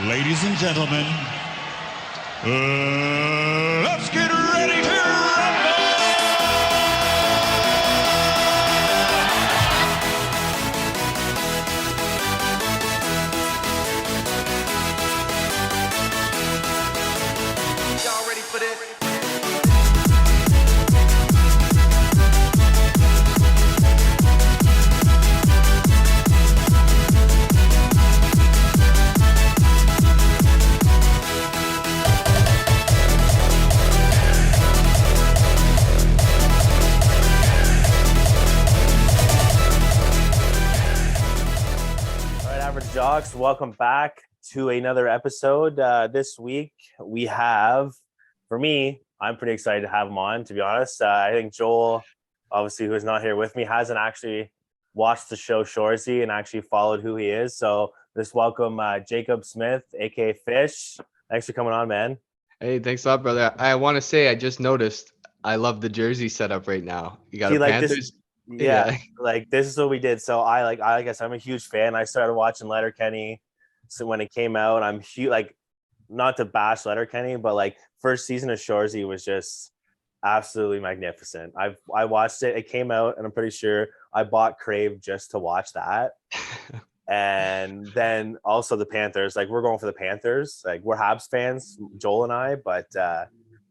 Ladies and gentlemen, let's get ready to rumble! Y'all ready for this? Jocks, welcome back to another episode. This week we have, for me, I'm pretty excited to have him on, to be honest. I think Joel, obviously, who is not here with me, hasn't actually watched the show Shoresy and actually followed who he is. So let's welcome Jacob Smith, aka Fish. Thanks for coming on, man. Hey, thanks a lot, brother. I want to say I just noticed I love the jersey setup right now. You got a Panthers. This, yeah, like this is what we did. So I guess I'm a huge fan. I started watching Letterkenny. So when it came out, I'm huge, like, not to bash Letterkenny, but like first season of Shoresy was just absolutely magnificent. I watched it. It came out, and I'm pretty sure I bought Crave just to watch that. And then also the Panthers. Like, we're going for the Panthers. Like, we're Habs fans, Joel and I, but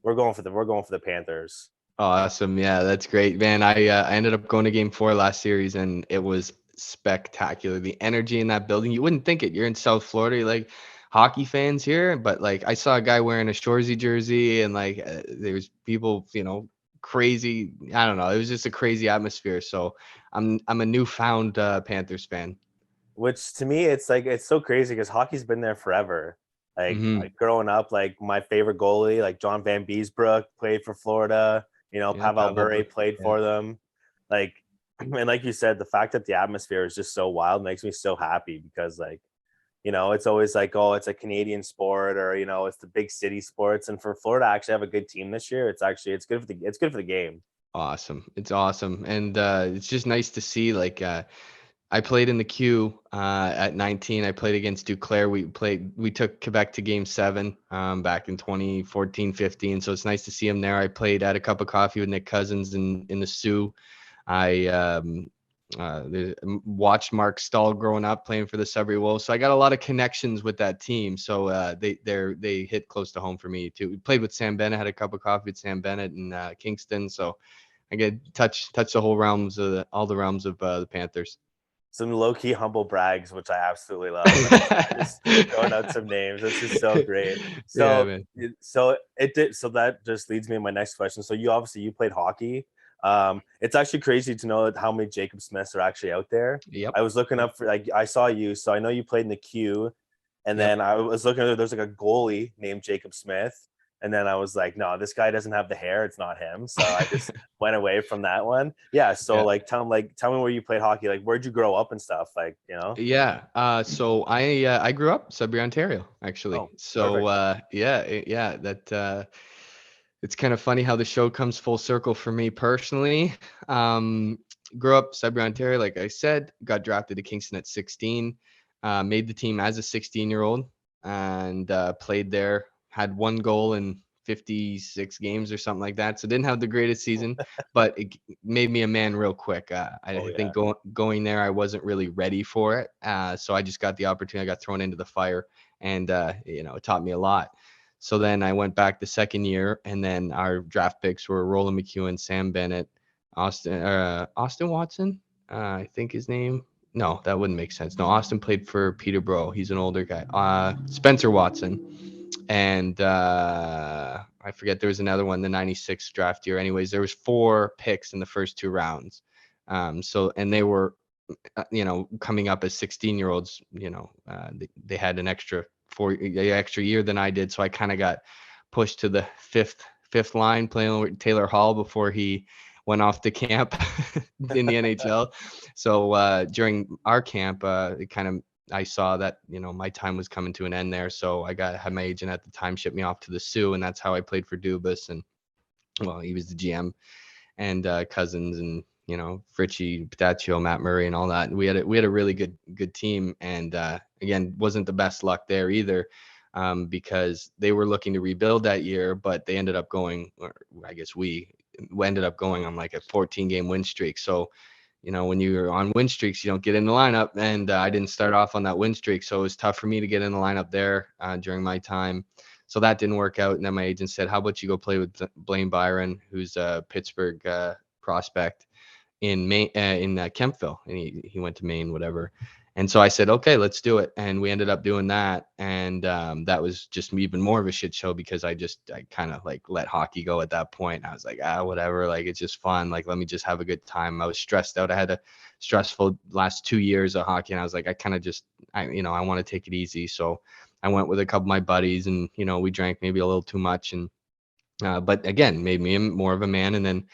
we're going for the Panthers. Awesome. Yeah, that's great, man. I ended up going to game 4 last series, and it was spectacular. The energy in that building, you wouldn't think it. You're in South Florida, you're like hockey fans here, but like I saw a guy wearing a Shoresy jersey, and like there's people, crazy. I don't know. It was just a crazy atmosphere. So I'm a newfound Panthers fan. Which to me, it's like, it's so crazy because hockey's been there forever. Like growing up, like my favorite goalie, like John Van Beesbrook, played for Florida. Pavel Bure played for them. Like, and like you said, the fact that the atmosphere is just so wild makes me so happy because, like, it's always like, oh, it's a Canadian sport, or it's the big city sports. And for Florida to actually have a good team this year, it's good for the game. Awesome. It's awesome. And it's just nice to see, like, I played in the queue at 19. I played against Duclair. We took Quebec to game 7 back in 2014-15. So it's nice to see him there. I played at a cup of coffee with Nick Cousins in the Sioux. I watched Mark Stahl growing up playing for the Sudbury Wolves. So I got a lot of connections with that team. So they hit close to home for me too. We played with Sam Bennett, had a cup of coffee with Sam Bennett in Kingston. So I get touch the whole realms of all the realms of the Panthers. Some low-key humble brags, which I absolutely love. Just throwing out some names. It's just so great. So, yeah, so that just leads me to my next question. So you played hockey. It's actually crazy to know how many Jacob Smiths are actually out there. Yep. I was looking up for, like, I saw you, so I know you played in the queue, and then I was looking at, there's like a goalie named Jacob Smith. And then I was like, no, this guy doesn't have the hair. It's not him. So I just went away from that one. Yeah. So tell me where you played hockey. Like, where'd you grow up and stuff? Like, Yeah. So I grew up Sudbury, Ontario, actually. Oh, so it's kind of funny how the show comes full circle for me personally. Grew up Sudbury, Ontario, like I said, got drafted to Kingston at 16, made the team as a 16-year-old, and played there. Had one goal in 56 games or something like that. So didn't have the greatest season, but it made me a man real quick. I think going there, I wasn't really ready for it. So I just got the opportunity. I got thrown into the fire, and it taught me a lot. So then I went back the second year, and then our draft picks were Roland McEwen, Sam Bennett, Austin Watson, I think his name. No, that wouldn't make sense. No, Austin played for Peterborough. He's an older guy. Spencer Watson. And I forget, there was another one, the 96 draft year. Anyways, there was 4 picks in the first 2 rounds. And they were, coming up as 16-year-olds, they had an extra year than I did. So I kind of got pushed to the fifth line, playing with Taylor Hall before he went off to camp in the NHL. So during our camp, I saw that, my time was coming to an end there. So I had my agent at the time ship me off to the Sioux, and that's how I played for Dubas. And well, he was the GM, and Cousins, and Fritchie, Pataccio, Matt Murray, and all that. We had a really good team, and again, wasn't the best luck there either, because they were looking to rebuild that year, but they ended up going, or I guess we ended up going on like a 14-game win streak. So, when you're on win streaks, you don't get in the lineup, and I didn't start off on that win streak, so it was tough for me to get in the lineup there during my time. So that didn't work out, and then my agent said, "How about you go play with Blaine Byron, who's a Pittsburgh prospect in Maine, in Kempville," and he went to Maine, whatever. And so I said, "Okay, let's do it," and we ended up doing that, and that was just even more of a shit show because I kind of like let hockey go at that point. I was like, whatever, like it's just fun, like let me just have a good time. I was stressed out. I had a stressful last 2 years of hockey, and I was like, I kind of just I want to take it easy. So I went with a couple of my buddies, and we drank maybe a little too much, and but again, made me more of a man. And then,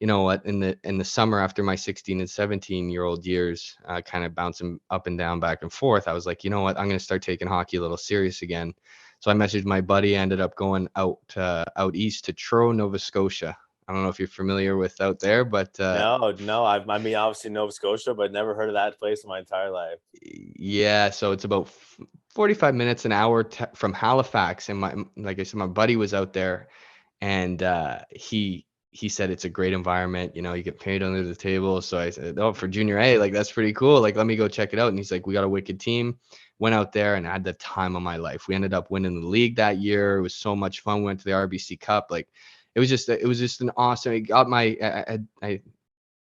you know what, in the summer after my 16 and 17-year-old years, kind of bouncing up and down, back and forth, I was like, you know what, I'm going to start taking hockey a little serious again. So I messaged my buddy, ended up going out east to Truro, Nova Scotia. I don't know if you're familiar with out there, but No. I mean, obviously Nova Scotia, but never heard of that place in my entire life. yeah, so it's about 45 minutes, an hour from Halifax. And like I said, my buddy was out there, and he said it's a great environment. You get paid under the table. So I said, oh, for junior A, like that's pretty cool. Like, let me go check it out. And he's like, we got a wicked team. Went out there and had the time of my life. We ended up winning the league that year. It was so much fun. We went to the RBC Cup. Like, it was just an awesome. It got I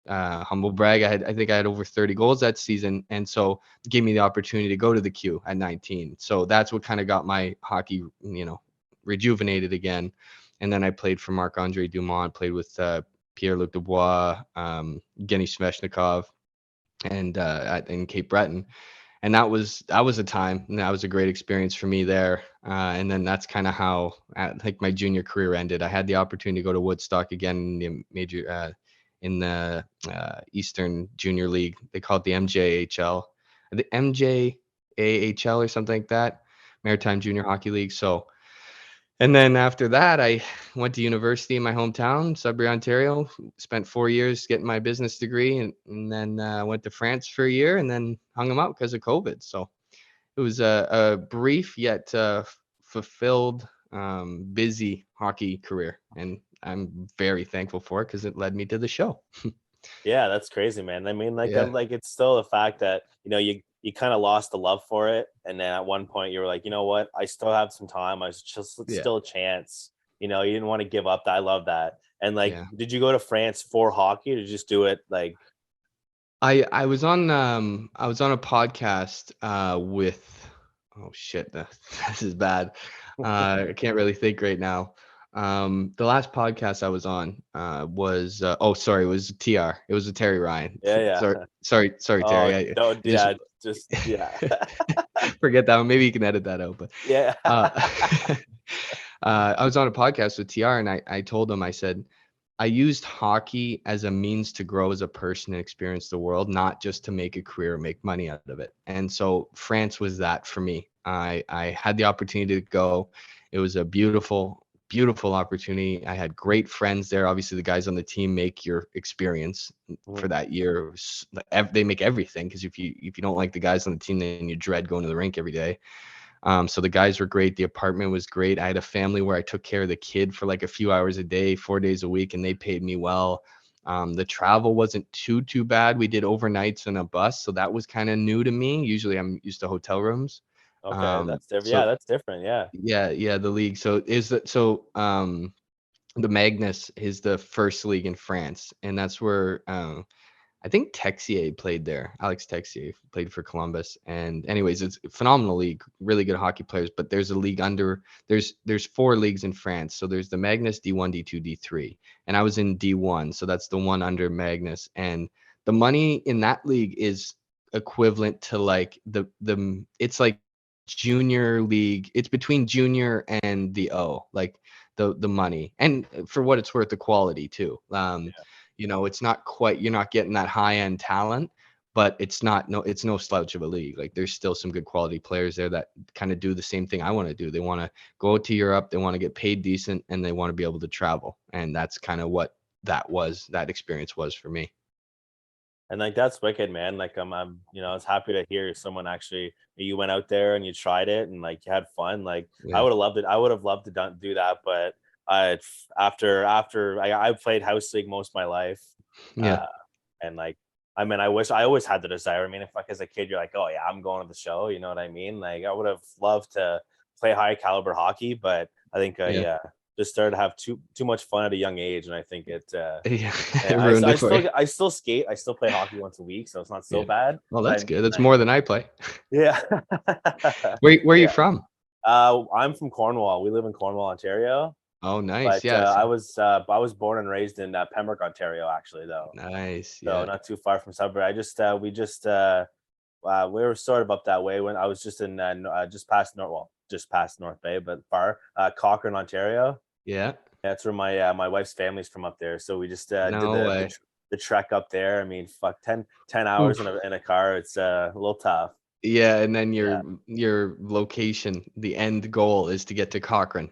humble brag. I think I had over 30 goals that season, and so it gave me the opportunity to go to the Q at 19. So that's what kind of got my hockey, rejuvenated again. And then I played for Marc-Andre Dumont, played with Pierre-Luc Dubois, Evgeny Sveshnikov, and in Cape Breton. And that was a time, and that was a great experience for me there. And then that's kind of how I think my junior career ended. I had the opportunity to go to Woodstock again in the major, in the Eastern Junior League. They call it the MJHL, the MJAHL or something like that, Maritime Junior Hockey League. So, and then after that, I went to university in my hometown, Sudbury, Ontario. Spent 4 years getting my business degree, and then went to France for a year, and then hung them out because of COVID. So it was a brief yet fulfilled, busy hockey career, and I'm very thankful for it because it led me to the show. Yeah, that's crazy, man. I mean, like, Yeah. like it's still the fact that you kind of lost the love for it, and then at one point you were like, you know what, I still have some time. I was just it's Yeah. still a chance. You didn't want to give up. That I love that. And like, Yeah. did you go to France for hockey, or just do it like? I was on a podcast with, oh shit, this is bad. I can't really think right now. The last podcast I was on was oh, sorry, it was TR. It was with Terry Ryan. Yeah, yeah. Sorry Oh, Terry. I don't. just Yeah, just yeah. forget that one. Maybe you can edit that out. But Yeah. uh, I was on a podcast with TR, and I told him, I said, I used hockey as a means to grow as a person and experience the world, not just to make a career, make money out of it. And so France was that for me. I had the opportunity to go. It was a beautiful, beautiful opportunity. I had great friends there. Obviously, the guys on the team make your experience for that year. They make everything, because if you don't like the guys on the team, then you dread going to the rink every day. So the guys were great. The apartment was great. I had a family where I took care of the kid for like a few hours a day, 4 days a week, and they paid me well. The travel wasn't too bad. We did overnights on a bus, so that was kind of new to me. Usually I'm used to hotel rooms. Okay, that's different. Yeah, So that's different. Yeah. yeah, the league. So the Magnus is the first league in France, and that's where I think Texier played there. Alex Texier played for Columbus. And anyways, it's a phenomenal league, really good hockey players. But there's a league there's 4 leagues in France. So there's the Magnus, D1, D2, D3. And I was in D1. So that's the one under Magnus. And the money in that league is equivalent to like it's like junior league. It's between junior and the O, like the money. And for what it's worth, the quality too. It's not quite, you're not getting that high end talent, but it's no slouch of a league. Like, there's still some good quality players there that kind of do the same thing I want to do. They want to go to Europe, they want to get paid decent, and they want to be able to travel. And that's kind of what that experience was for me. And like that's wicked, man. Like I'm I was happy to hear someone actually you went out there and you tried it and like you had fun. Like I Yeah. would have loved it. I would have loved to do that, but I after I played house league most of my life, Yeah. uh, and like I mean I wish I always had the desire. I mean, if like as a kid you're like, oh yeah, I'm going to the show. You know what I mean? Like I would have loved to play high caliber hockey, but I think Yeah. just started to have too much fun at a young age, and I think it. Yeah. It Yeah, ruined it for you. I still skate. I still play hockey once a week, so it's not so Yeah. bad. Well, But I that's mean, good. That's like, more than I play. yeah, Where are you yeah. from? I'm from Cornwall. We live in Cornwall, Ontario. Oh, nice. But Yeah. I was born and raised in Pembroke, Ontario, actually, though. Nice. So Yeah. not too far from suburb. I just we were sort of up that way when I was just in just past North Bay, but far Cochrane, Ontario. Yeah. That's where my wife's family's from up there. So we just did No way. the trek up there. I mean, fuck, 10 hours Oof. in a car. It's a little tough. Yeah, and then Yeah, your location, the end goal is to get to Cochrane.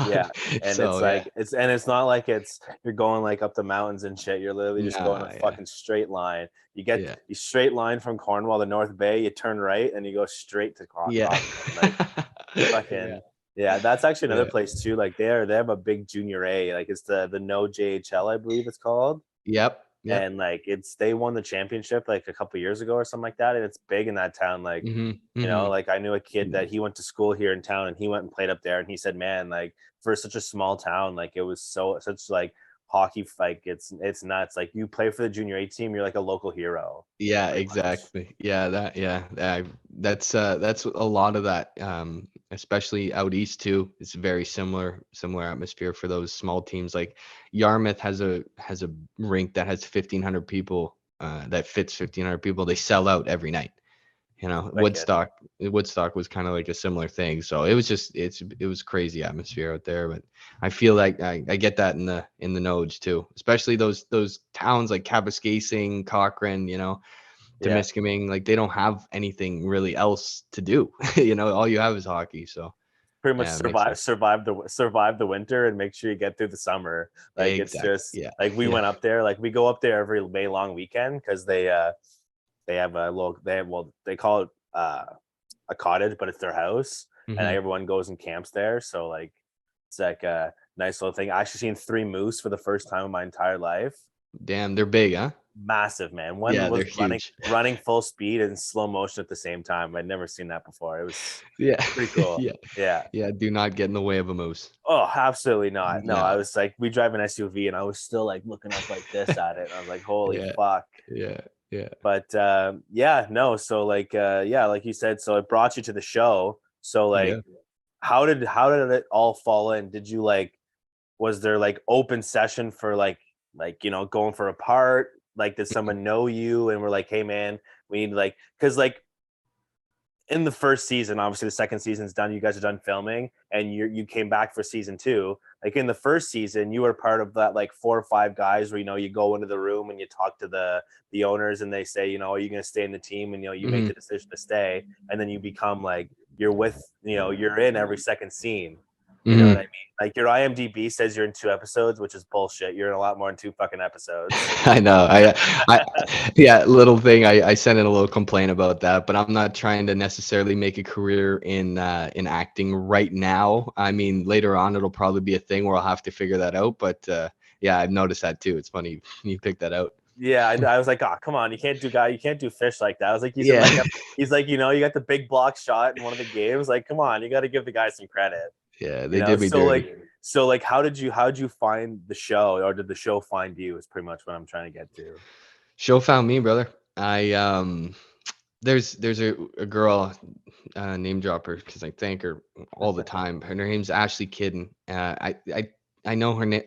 yeah. And it's So yeah. like it's not like you're going like up the mountains and shit. You're literally just going a Nah, yeah. fucking straight line. Yeah. You straight line from Cornwall to North Bay. You turn right and you go straight to Yeah. Cochrane. Like Yeah. fucking yeah. That's actually another Yeah. place too. Like they have a big junior A. Like it's the No JHL, I believe it's called. Yep. Yep. And like they won the championship like a couple years ago or something like that, and it's big in that town. Like Mhm. Mhm. like I knew a kid Mm. that he went to school here in town and he went and played up there, and he said, man, like for such a small town, like it was such like hockey, like it's nuts. Like you play for the junior A team, you're like a local hero Yeah, pretty much. exactly. That's a lot of that, especially out east too. It's very similar atmosphere for those small teams. Like Yarmouth has a rink that has 1,500 people, that fits 1,500 people. They sell out every night. Wicked. Woodstock was kind of like a similar thing. So it was crazy atmosphere out there. But I feel like I get that in the Nodes too, especially those towns like Kapuskasing, Cochrane, Yeah, Temiskaming, like they don't have anything really else to do. All you have is hockey. So pretty much yeah, it makes sense. survive the winter and make sure you get through the summer. Like it's Exactly. just Yeah. like we Yeah. went up there, like we go up there every May long weekend because they have a little they call it a cottage, but it's their house, and Hmm. everyone goes and camps there. So like it's like a nice little thing. I actually seen three moose for the first time in my entire life. Damn, they're big, huh? Massive, man. One Yeah, they're was huge. running full speed and slow motion at the same time. I'd never seen that before. It was Yeah. pretty cool. Yeah. Yeah. Yeah. Do not get in the way of a moose. Oh, absolutely not. No, I No. was like, we drive an SUV and I was still like looking up like this at it. And I was like, holy Yeah. fuck. Yeah. Yeah. But yeah, no. So like yeah, like you said, so it brought you to the show. So Yeah. like how did it all fall in? Did you like was there like open session for going for a part? Like did someone know you and we're like, hey man, we need like because like in the first season, obviously the second season's done, you guys are done filming and you came back for season two. Like in the first season, you were part of that like 4 or 5 guys where you go into the room and you talk to the owners and they say, are you gonna stay in the team? And you make Hmm. the decision to stay, and then you become like you're with you're in every second scene. You know what I Hmm. mean? Like your IMDb says you're in 2 episodes, which is bullshit. You're in a lot more than 2 fucking episodes. I know. Yeah, little thing. I sent in a little complaint about that, but I'm not trying to necessarily make a career in acting right now. I mean, later on, it'll probably be a thing where I'll have to figure that out. But yeah, I've noticed that too. It's funny you picked that out. Yeah, I was like, oh, come on, you can't do fish like that. I was like, Yeah. he's like, you got the big block shot in one of the games. Like, come on, you got to give the guy some credit. Yeah, they did me So dirty. how did you find the show, or did the show find you? Is pretty much what I'm trying to get to. Show found me, brother. There's a girl, name dropper because I thank her all the time. Her name's Ashley Kidden. I know her name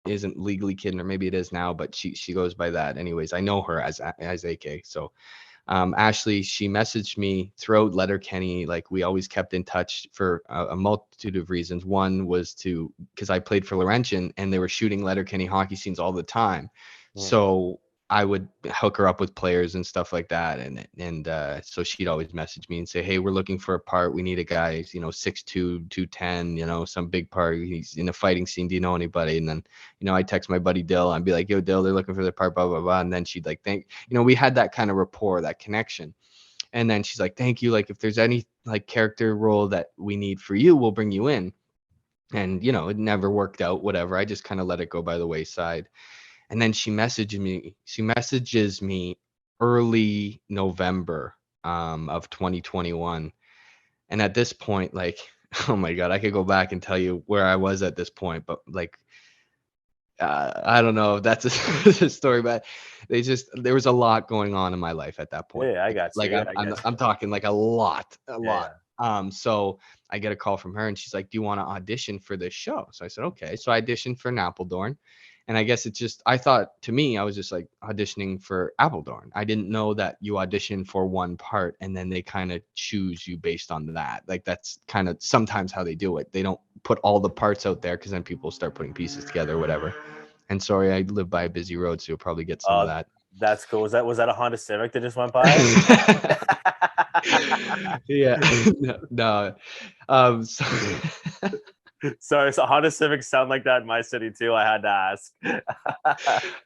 isn't legally Kidden, or maybe it is now, but she goes by that. Anyways, I know her as AK. So Ashley, she messaged me throughout Letterkenny. Like we always kept in touch for a multitude of reasons. One was because I played for Laurentian and they were shooting Letterkenny hockey scenes all the time. Mm. So I would hook her up with players and stuff like that. And so she'd always message me and say, hey, we're looking for a part. We need a guy, 6'2", 210, some big part. He's in a fighting scene. Do you know anybody? And then, I text my buddy Dill. I'd be like, yo, Dill, they're looking for the part, blah, blah, blah. And then she'd like, we had that kind of rapport, that connection. And then she's like, thank you. Like, if there's any like character role that we need for you, we'll bring you in. And, it never worked out, whatever. I just kind of let it go by the wayside. And then she messages me early November of 2021. And at this point, like, oh my God, I could go back and tell you where I was at this point, but like, I don't know if that's a story, but there was a lot going on in my life at that point. Yeah, I got you. Like, I'm talking like a lot. So I get a call from her and she's like, do you want to audition for this show? So I said, okay. So I auditioned for Appledorn. And I guess I thought, to me, I was just like auditioning for Appledorn. I didn't know that you audition for one part and then they kind of choose you based on that. Like, that's kind of sometimes how they do it. They don't put all the parts out there because then people start putting pieces together or whatever. And sorry, I live by a busy road, so you'll probably get some of that. That's cool. Was that a Honda Civic that just went by? Yeah. No. Sorry, so Honda Civics sound like that in my city too. I had to ask.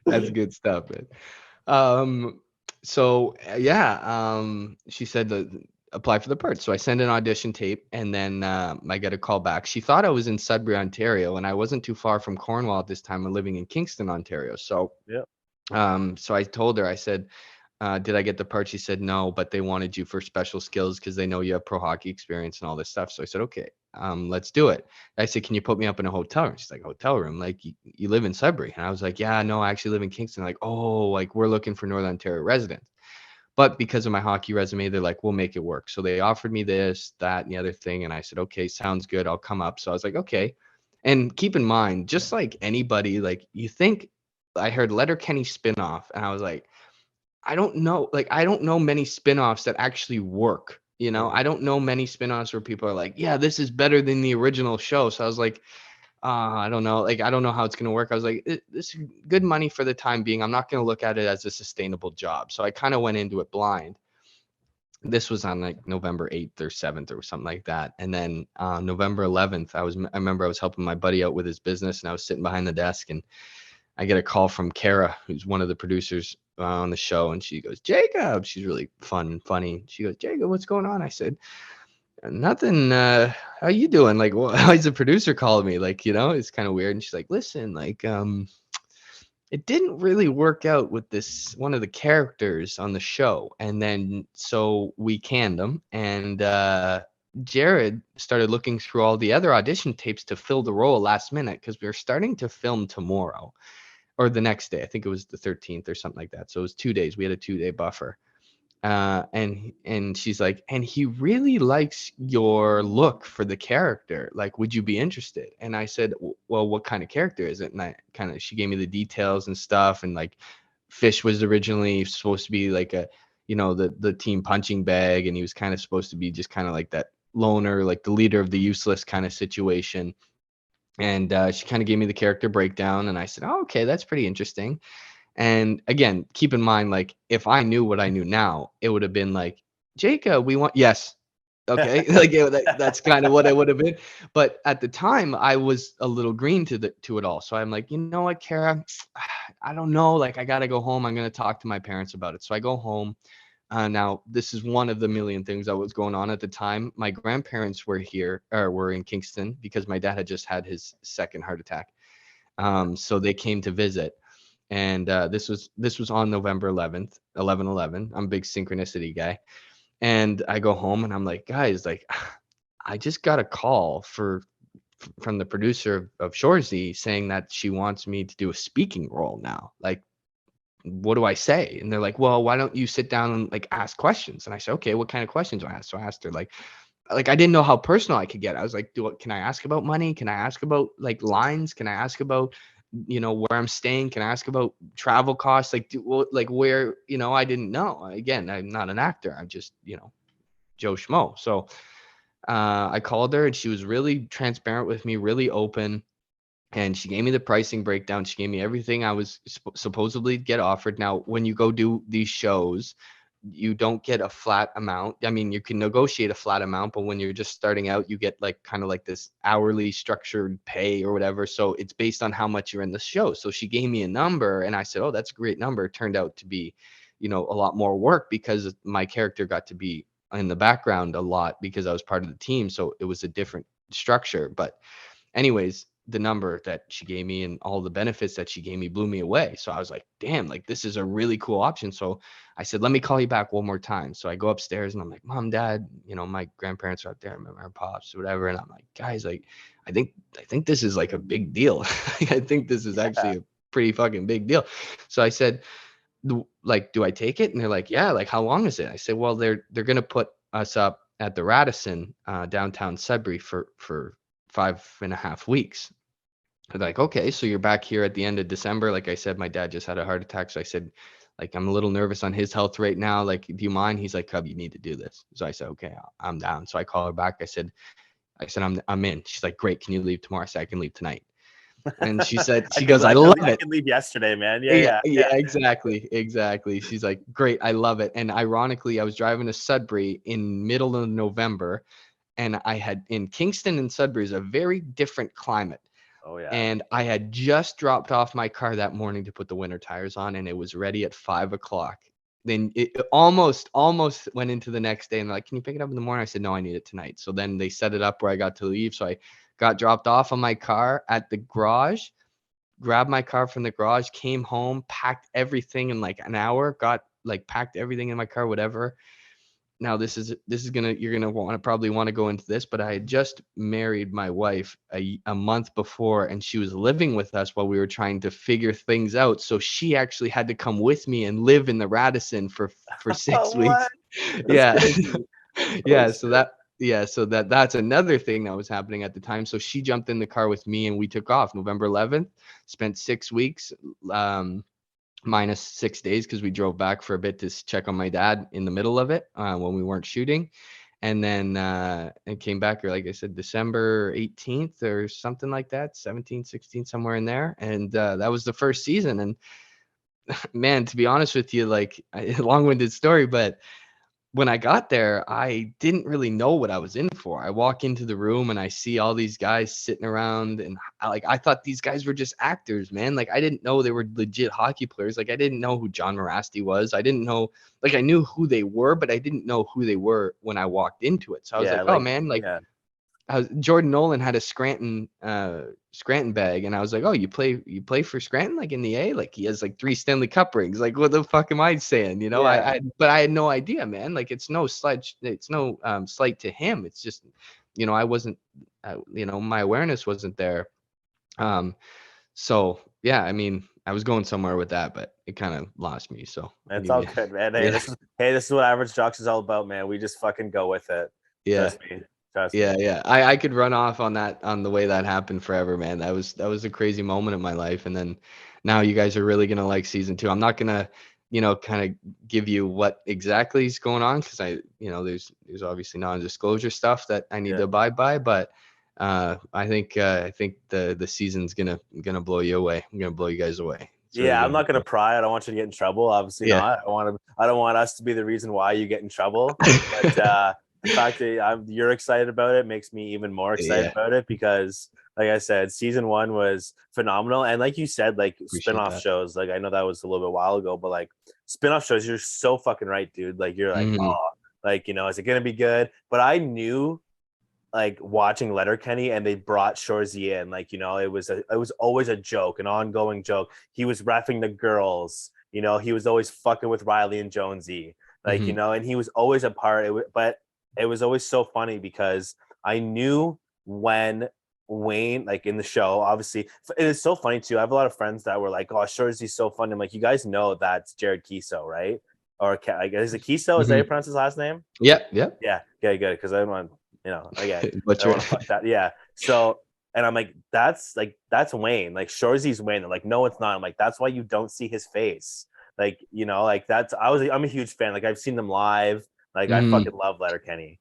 That's good stuff, man. So yeah, she said to apply for the part. So I send an audition tape, and then I get a call back. She thought I was in Sudbury, Ontario, and I wasn't too far from Cornwall at this time. I'm living in Kingston, Ontario. So so I told her, I said, did I get the part? She said no, but they wanted you for special skills because they know you have pro hockey experience and all this stuff. So I said, okay, let's do it. I said, can you put me up in a hotel room? She's like, hotel room? Like, you live in Sudbury? And I was like, yeah, no, I actually live in Kingston. Like, oh, like, we're looking for Northern Ontario residents. But because of my hockey resume, they're like, we'll make it work. So they offered me this, that, and the other thing. And I said, okay, sounds good. I'll come up. So I was like, okay. And keep in mind, just like anybody, like, you think, I heard Letterkenny spinoff, and I was like, I don't know. Like, I don't know many spinoffs that actually work. I don't know many spinoffs where people are like, yeah, this is better than the original show. So I was like, I don't know. Like, I don't know how it's going to work. I was like, this is good money for the time being. I'm not going to look at it as a sustainable job. So I kind of went into it blind. This was on like November 8th or 7th or something like that. And then November 11th, I remember I was helping my buddy out with his business, and I was sitting behind the desk, and I get a call from Kara, who's one of the producers on the show, and she goes, Jacob. She's really fun and funny. She goes, Jacob, what's going on? I said, nothing. How you doing? Like, why is the producer calling me? Like, it's kind of weird. And she's like, listen, like, it didn't really work out with this one of the characters on the show, and then so we canned them, and Jared started looking through all the other audition tapes to fill the role last minute because we were starting to film tomorrow or the next day. I think it was the 13th or something like that. So it was 2 days. We had a 2-day buffer. And she's like, and he really likes your look for the character. Like, would you be interested? And I said, well, what kind of character is it? And she gave me the details and stuff. And like, Fish was originally supposed to be like the team punching bag. And he was kind of supposed to be just kind of like that loner, like the leader of the useless kind of situation. And she kind of gave me the character breakdown, and I said, oh, okay, that's pretty interesting. And again, keep in mind, like, if I knew what I knew now, it would have been like, Jacob, yes. Okay. Like, that's kind of what it would have been. But at the time, I was a little green to it all. So I'm like, you know what, Kara, I don't know. Like, I got to go home. I'm going to talk to my parents about it. So I go home. Now, this is one of the million things that was going on at the time. My grandparents were were in Kingston because my dad had just had his second heart attack. So they came to visit. And this was on November 11th, 11/11. I'm a big synchronicity guy. And I go home and I'm like, guys, like, I just got a call from the producer of Shoresy saying that she wants me to do a speaking role now. Like, what do I say? And they're like, well, why don't you sit down and like ask questions? And I said, okay, what kind of questions do I ask? So I asked her like I didn't know how personal I could get. I was like, can I ask about money? Can I ask about like lines? Can I ask about, where I'm staying? Can I ask about travel costs? Like, where, I didn't know. Again, I'm not an actor. I'm just, Joe Schmo. So I called her, and she was really transparent with me, really open. And she gave me the pricing breakdown. She gave me everything I was supposedly get offered. Now, when you go do these shows, you don't get a flat amount. I mean, you can negotiate a flat amount, but when you're just starting out, you get like kind of like this hourly structured pay or whatever. So it's based on how much you're in the show. So she gave me a number and I said, oh, that's a great number. It turned out to be, a lot more work because my character got to be in the background a lot because I was part of the team. So it was a different structure. But anyways, the number that she gave me and all the benefits that she gave me blew me away. So I was like, damn, like this is a really cool option. So I said, let me call you back one more time. So I go upstairs and I'm like, Mom, Dad, my grandparents are out there, my pops, whatever. And I'm like, guys, like, I think this is like a big deal. I think this is actually a pretty fucking big deal. So I said, do I take it? And they're like, yeah, like how long is it? I said, well, they're gonna put us up at the Radisson downtown Sudbury for 5.5 weeks. They're like, okay, so you're back here at the end of December. Like I said, my dad just had a heart attack. So I said, like, I'm a little nervous on his health right now. Like, do you mind? He's like, Cub, you need to do this. So I said, okay, I'm down. So I call her back. I said, I'm in. She's like, great. Can you leave tomorrow? I said, I can leave tonight. And she said, she goes, I love it. I can leave yesterday, man. Yeah. Exactly. She's like, great. I love it. And ironically, I was driving to Sudbury in middle of November, and I had in Kingston and Sudbury is a very different climate. Oh yeah. And I had just dropped off my car that morning to put the winter tires on, and it was ready at 5:00. Then it almost went into the next day, and they're like, can you pick it up in the morning? I said, no, I need it tonight. So then they set it up where I got to leave. So I got dropped off on my car at the garage, grabbed my car from the garage, came home, packed everything in like an hour, packed everything in my car, whatever. Now you're gonna probably want to go into this, but I had just married my wife a month before, and she was living with us while we were trying to figure things out. So she actually had to come with me and live in the Radisson for 6 weeks. Yeah. Yeah. So that's another thing that was happening at the time. So she jumped in the car with me and we took off November 11th, spent 6 weeks, minus 6 days because we drove back for a bit to check on my dad in the middle of it when we weren't shooting. And then it came back, or like I said, December 18th or something like that, 17, 16, somewhere in there. And that was the first season. And man, to be honest with you, like long-winded story, but when I got there, I didn't really know what I was in for. I walk into the room and I see all these guys sitting around, and I thought these guys were just actors, man. Like I didn't know they were legit hockey players. Like I didn't know who John Morasti was. I didn't know, like I knew who they were, but I didn't know who they were when I walked into it. So I was like, oh man, like Jordan Nolan had a Scranton bag, and I was like, oh, you play for Scranton, like in the A? Like he has like 3 Stanley Cup rings. Like what the fuck am I saying? But I had no idea, man. Like it's no slight to him. It's just, I wasn't, my awareness wasn't there. So yeah, I mean, I was going somewhere with that, but it kind of lost me. So it's all good, man. Hey, this is what Average Jocks is all about, man. We just fucking go with it. Yeah. Trust me. Yeah. I could run off on the way that happened forever, man. That was a crazy moment in my life. And then now you guys are really gonna like season 2. I'm not gonna, kind of give you what exactly is going on because there's obviously non-disclosure stuff that I need to abide by. But I think the season's gonna blow you away. I'm gonna blow you guys away. I'm not gonna pry. I don't want you to get in trouble. Obviously not. I don't want us to be the reason why you get in trouble. But the fact that you're excited about it makes me even more excited about it because, like I said, season 1 was phenomenal. And like you said, like spinoff shows, like I know that was a little bit while ago, but like spinoff shows, you're so fucking right, dude. Like you're like, oh, like, is it going to be good? But I knew, like watching Letterkenny, and they brought Shoresy in, like, it was always a joke, an ongoing joke. He was reffing the girls, he was always fucking with Riley and Jonesy, like, and he was always a part. But it was always so funny because I knew when Wayne, like in the show, obviously, it is so funny too. I have a lot of friends that were like, oh, Shoresy's so funny. I'm like, you guys know that's Jared Kiso, right? Or I guess is it Kiso? Is that how you pronounce his last name? Yeah. Okay, good. Because I don't want, again, I don't want to fuck that. Yeah. So, and I'm like, that's Wayne. Like Shoresy's Wayne. They're like, no, it's not. I'm like, that's why you don't see his face. Like, like I'm a huge fan. Like I've seen them live. Like I fucking love Letterkenny.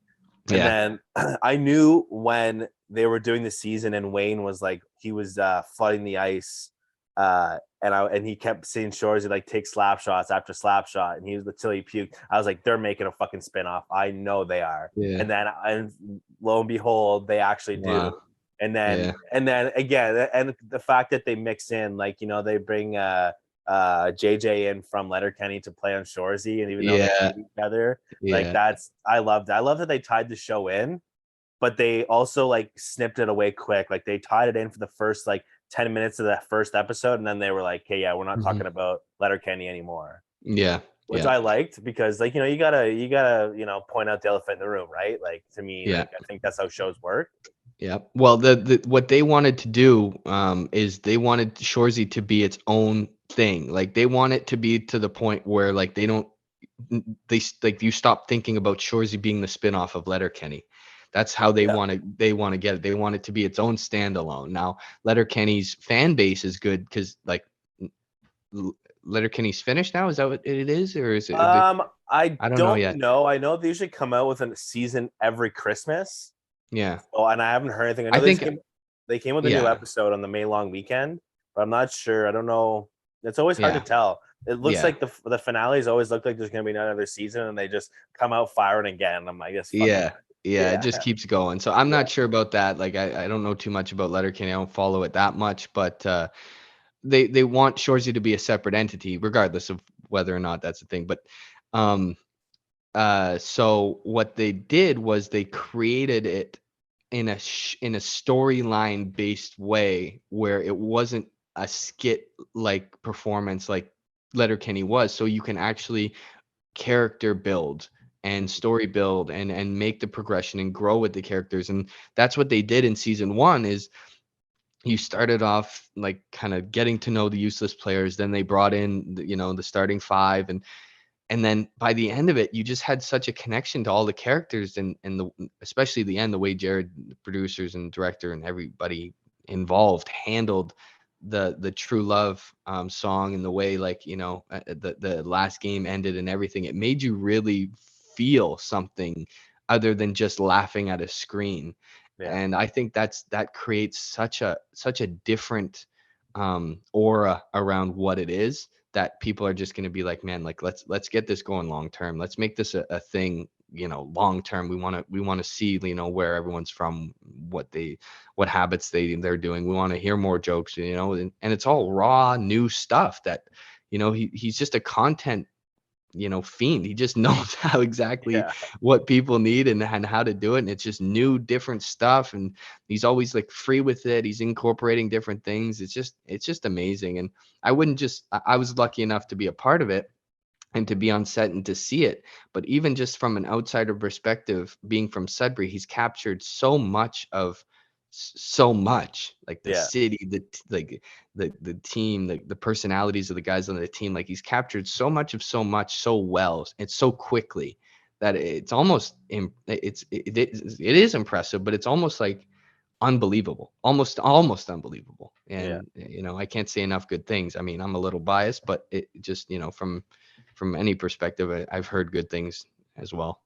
And Yeah. then I knew when they were doing the season and Wayne was like, he was flooding the ice. And he kept seeing Shoresy like take slap shots after slap shot, and he was until he puked. I was like, they're making a fucking spinoff. I know they are. Yeah. And lo and behold, they actually Wow. do. And then Yeah. and then again, and the fact that they mix in, like, they bring JJ in from Letterkenny to play on Shoresy, and even though they Yeah. hate each other, like Yeah. I loved it. I love that they tied the show in, but they also like snipped it away quick. Like they tied it in for the first like 10 minutes of that first episode, and then they were like, "Okay, yeah, we're not Mhm. talking about Letterkenny anymore," Yeah. which Yeah. I liked because, like, you gotta point out the elephant in the room, right? Like, to me, Yeah. like, I think that's how shows work. Yeah. Well, the what they wanted to do is they wanted Shoresy to be its own thing. Like they want it to be to the point where like they don't like you stop thinking about Shoresy being the spinoff of Letterkenny. That's how they Yeah. want to get it. They want it to be its own standalone. Now, Letterkenny's fan base is good because like Letterkenny's finished now. Is that what it is, or is it? I I don't know don't yet. know. I know they usually come out with a season every Christmas. Yeah, Oh, and I haven't heard anything. I I know think. they came with a new Yeah, episode on the May long weekend, but I'm not sure. I don't know. It's always hard to yeah, tell. It looks yeah. like the finales always look like there's gonna be another season, and they just come out firing again. I'm like, this fucking Yeah, yeah, it yeah, just keeps going. So I'm yeah, not sure about that. Like I don't know too much about Letterkenny. I don't follow it that much, but they want Shoresy to be a separate entity, regardless of whether or not that's a thing. But um so what they did was they created it in a storyline based way where it wasn't a skit like performance like Letterkenny was. So you can actually character build and story build and make the progression and grow with the characters, and that's what they did in season 1 is you started off like kind of getting to know the useless players, then they brought in the starting five, and then by the end of it you just had such a connection to all the characters, and especially the end, the way Jared, the producers and director and everybody involved handled the true love song, and the way like the last game ended and everything, it made you really feel something other than just laughing at a screen. yeah, And I think that creates such a different aura around what it is, that people are just going to be like, man, like let's get this going long term, let's make this a thing, long term. We want to see where everyone's from, what habits they're doing. We want to hear more jokes, and it's all raw new stuff that he's just a content fiend. He just knows how exactly yeah, what people need and how to do it. And it's just new, different stuff. And he's always like free with it. He's incorporating different things. It's just amazing. And I was lucky enough to be a part of it and to be on set and to see it. But even just from an outsider perspective, being from Sudbury, he's captured so much, like the yeah, city, like the team, the personalities of the guys on the team. Like he's captured so much of so much so well and so quickly that it's almost it is impressive, but it's almost like unbelievable, almost unbelievable. yeah. And I can't say enough good things. I mean, I'm a little biased, but it just from any perspective, I've heard good things as well.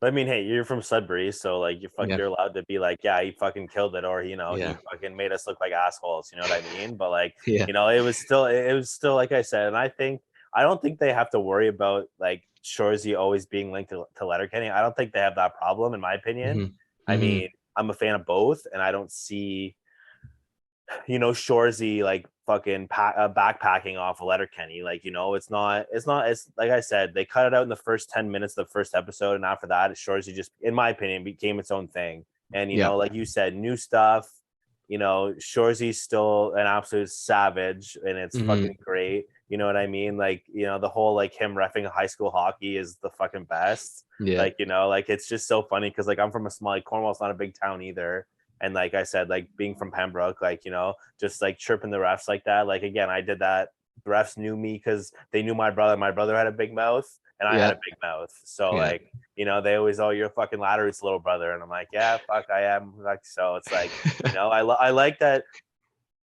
But I mean, hey, you're from Sudbury, so like Yeah, you're allowed to be like, yeah, he fucking killed it, or yeah, he fucking made us look like assholes. You know what I mean? But like, yeah. it was still like I said, and I don't think they have to worry about like Shoresy always being linked to Letterkenny. I don't think they have that problem, in my opinion. Hmm. I Hmm. mean, I'm a fan of both, and I don't see Shoresy like fucking backpacking off of Letterkenny. Like, it's like I said, they cut it out in the first 10 minutes of the first episode. And after that, Shoresy just, in my opinion, became its own thing. And, Yeah. like you said, new stuff, Shoresy's still an absolute savage, and it's Hmm. fucking great. You know what I mean? Like, the whole like him reffing high school hockey is the fucking best. Yeah. Like, like it's just so funny because like I'm from a small, like Cornwall's not a big town either. And like I said, like being from Pembroke, like, just like chirping the refs like that. Like, again, I did that. The refs knew me because they knew my brother. My brother had a big mouth and I had Yeah. a big mouth. So Yeah. like, they always, oh, you're a fucking ladder, it's little brother. And I'm like, yeah, fuck, I am. Like, so it's like, I like that.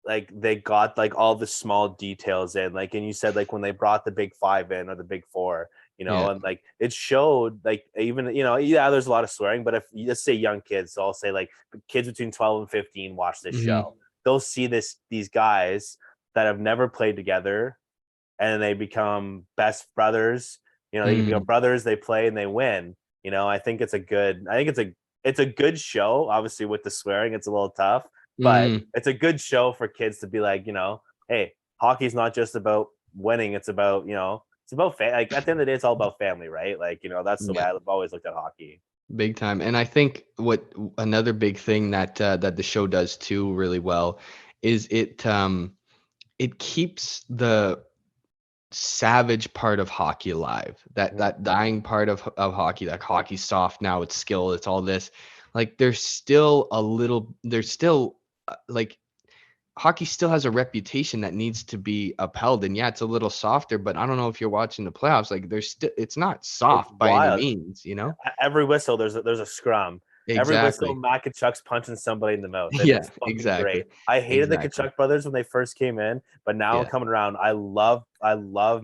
Like they got like all the small details in, like, and you said like when they brought the big five in, or the big four, Yeah. and like it showed like even yeah, there's a lot of swearing, but if you just say young kids, so I'll say like kids between 12 and 15 watch this show, they'll see these guys that have never played together, and they become best brothers. They become brothers, they play and they win. It's a good show. Obviously, with the swearing, it's a little tough, but it's a good show for kids to be like, hey, hockey's not just about winning. It's about, like at the end of the day, it's all about family, right? Like, that's the way Yeah. I've always looked at hockey. Big time. And I think what another big thing that that the show does too really well is it keeps the savage part of hockey alive. That dying part of hockey, like hockey's soft now, it's skill, it's all this. Like there's still like hockey still has a reputation that needs to be upheld. And yeah, it's a little softer, but I don't know if you're watching the playoffs, like it's not It's soft by any wild. means, Every whistle, there's a scrum. Every whistle, Exactly. Matt Kachuk's punching somebody in the mouth, and Yeah, it's fucking exactly. great. I hated the Exactly. Kachuk brothers when they first came in, but now Yeah. coming around, I love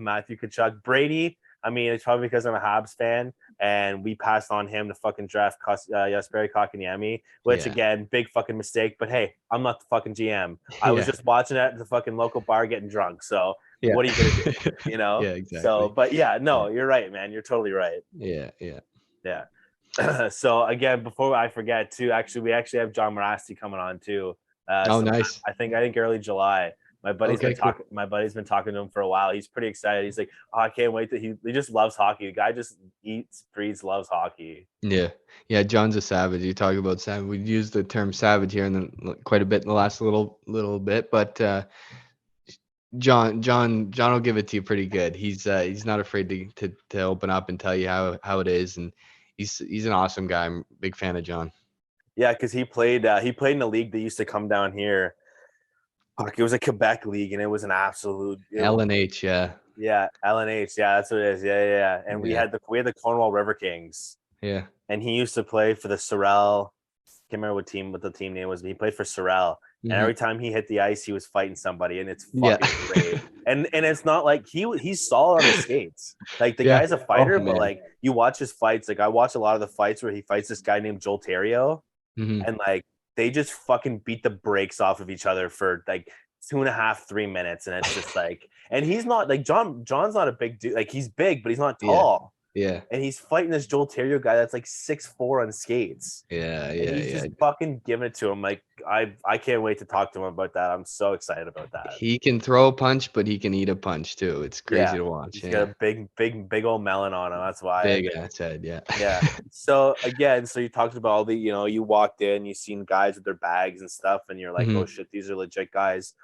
Matthew Kachuk. Brady, I mean, it's probably because I'm a Habs fan, and we passed on him to fucking draft Jesperi Kotkaniemi, which Yeah. again, big fucking mistake. But hey, I'm not the fucking GM. I was Yeah. just watching it at the fucking local bar getting drunk. So Yeah. what are you gonna do? Yeah, So, exactly. but yeah, Yeah. no, you're right, man. You're totally right. Yeah. Yeah. Yeah. So again, before I forget too, we actually have John Morasti coming on too. Oh, nice. I think early July. Okay, cool. My buddy's been talking to him for a while. He's pretty excited. He's like, oh, I can't wait he just loves hockey. The guy just eats, breathes, loves hockey. Yeah. Yeah, John's a savage. You talk about savage. We used the term savage here and then quite a bit in the last little bit, but John will give it to you pretty good. He's not afraid to open up and tell you how it is, and he's an awesome guy. I'm a big fan of John. Yeah, because he played in a league that used to come down here. It was a Quebec league, and it was an absolute LNH, yeah. Yeah, LNH. Yeah, that's what it is. Yeah. And we had the Cornwall River Kings. Yeah. And he used to play for the Sorel. Can't remember what the team name was, but he played for Sorel. And every time he hit the ice, he was fighting somebody, and it's fucking great. And it's not like he's solid on the skates. Like the guy's a fighter, but like you watch his fights. Like I watch a lot of the fights where he fights this guy named Joel Terrio, and like they just fucking beat the brakes off of each other for like 2.5, 3 minutes, and it's just like, and he's not like John's not a big dude. Like he's big, but he's not tall. Yeah. And he's fighting this Joel Terrio guy that's like 6'4" on skates. Yeah. And he's just fucking giving it to him. Like I can't wait to talk to him about that. I'm so excited about that. He can throw a punch, but he can eat a punch too. It's crazy to watch. He's got a big old melon on him. That's why. Big ass head, yeah. Yeah. So again, you talked about all the, you walked in, you seen guys with their bags and stuff, and you're like, oh shit, these are legit guys.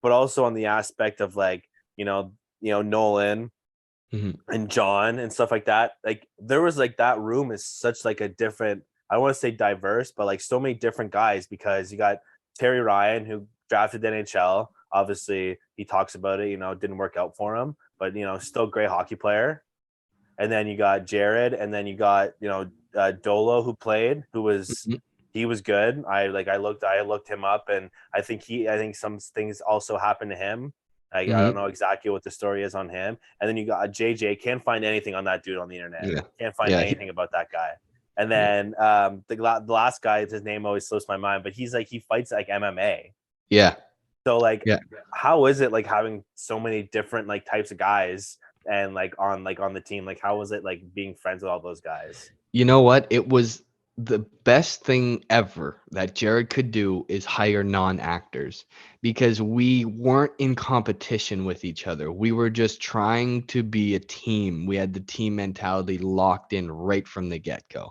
But also on the aspect of like, Nolan and John and stuff like that. Like there was like that room is such like a different, I don't want to say diverse, but like so many different guys, because you got Terry Ryan, who drafted the NHL. Obviously he talks about it, it didn't work out for him, but still a great hockey player. And then you got Jared, and then you got, Dolo, who played, he was good. I looked him up, and I think some things also happened to him. I don't know exactly what the story is on him. And then you got JJ. Can't find anything on that dude on the internet. Yeah. Can't find anything about that guy. And then the last guy, his name always slips my mind, but he fights like MMA. Yeah. So like, how is it like having so many different like types of guys and like on the team? Like, how was it like being friends with all those guys? You know what? It was the best thing ever that Jared could do is hire non-actors, because we weren't in competition with each other. We were just trying to be a team. We had the team mentality locked in right from the get-go.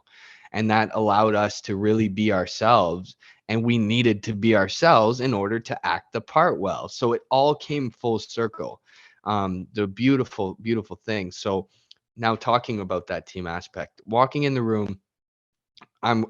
And that allowed us to really be ourselves. And we needed to be ourselves in order to act the part well. So it all came full circle. The beautiful, beautiful thing. So now talking about that team aspect, walking in the room, I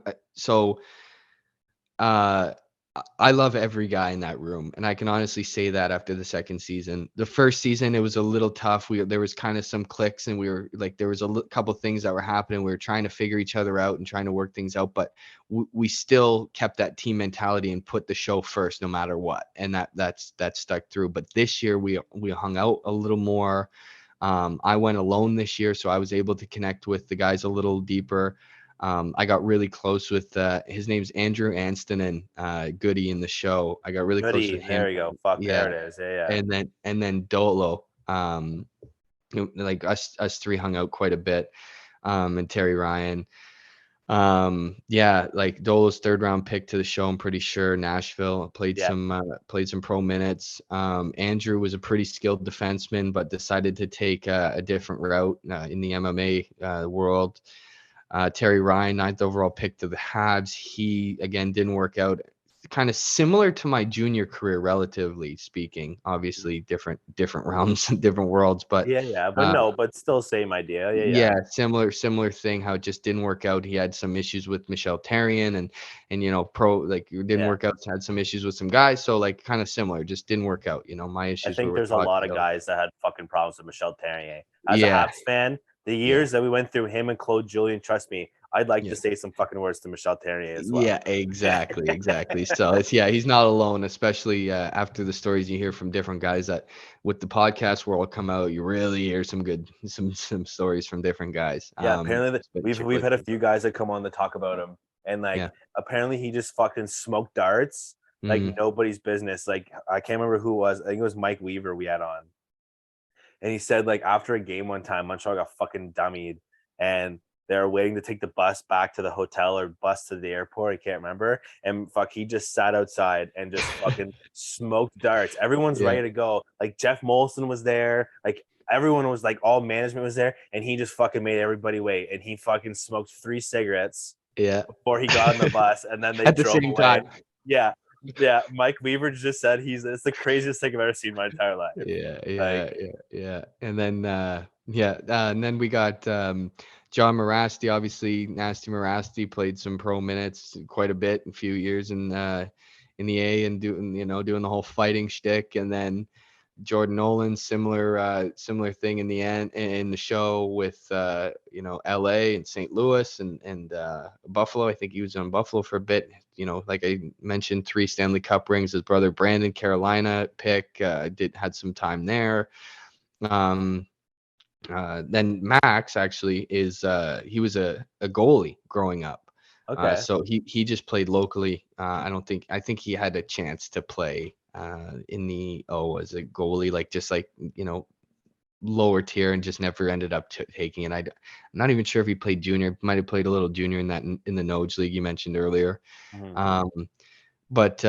love every guy in that room, and I can honestly say that after the second season. The first season, it was a little tough. There was kind of some clicks, and we were like, there was a couple things that were happening. We were trying to figure each other out and trying to work things out, but we still kept that team mentality and put the show first, no matter what, and that stuck through. But this year, we hung out a little more. I went alone this year, so I was able to connect with the guys a little deeper. I got really close with his name's Andrew Anstonen, Goody in the show. I got really close Goody. with him. There you go. Fuck, Yeah, there it is. Yeah, yeah. and then Dolo. Like us three hung out quite a bit. And Terry Ryan. Yeah, like Dolo's third round pick to the show, I'm pretty sure. Nashville played Yeah. some pro minutes. Andrew was a pretty skilled defenseman, but decided to take a different route in the MMA world. Terry Ryan, ninth overall pick to the Habs. He again didn't work out. Kind of similar to my junior career, relatively speaking. Obviously, different realms, different worlds, but Yeah, yeah. But uh, no, but still same idea. Yeah, yeah. yeah, similar thing. How it just didn't work out. He had some issues with Michelle Therrien, and pro like it didn't Yeah. work out. Had some issues with some guys, so like kind of similar. Just didn't work out. My I issues were think with there's a lot of Todd. guys that had fucking problems with Michel Therrien. As a Yeah, Habs fan, the yeah. years that we went through him and Claude Julien, trust me, I'd like to Yeah. say some fucking words to Michel Therrien as well. Yeah, exactly. So he's not alone, especially after the stories you hear from different guys that with the podcast world come out, you really hear some stories from different guys. Yeah, apparently we've Particularly, had a few guys that come on to talk about him, and like yeah. apparently he just fucking smoked darts like Mm, nobody's business. Like I can't remember who it was. I think it was Mike Weaver we had on, and he said like after a game one time, Montreal got fucking dummied, and they were waiting to take the bus back to the hotel or bus to the airport. I can't remember. And fuck, he just sat outside and just fucking smoked darts. Everyone's yeah, ready to go. Like Jeff Molson was there. Like everyone was like, all management was there, and he just fucking made everybody wait. And he fucking smoked 3 cigarettes yeah. before he got on the bus, and then they At the drove same away. time. Yeah. Yeah, Mike Weaver just said it's the craziest thing I've ever seen in my entire life. Yeah. Like, And then and then we got John Morasti, obviously Nasty Morasti played some pro minutes quite a bit, a few years in the A and doing the whole fighting shtick. And then Jordan Nolan, similar thing in the end in the show with LA and St. Louis and Buffalo. I think he was on Buffalo for a bit. Like I mentioned, 3 Stanley Cup rings. His brother Brandon, Carolina pick, had some time there. Then Max actually he was a goalie growing up. okay. So he just played locally. I think he had a chance to play in the as a goalie, like just like lower tier, and just never ended up taking it. I'm not even sure if he played junior. Might have played a little junior in the Noge League you mentioned earlier. Mhm. But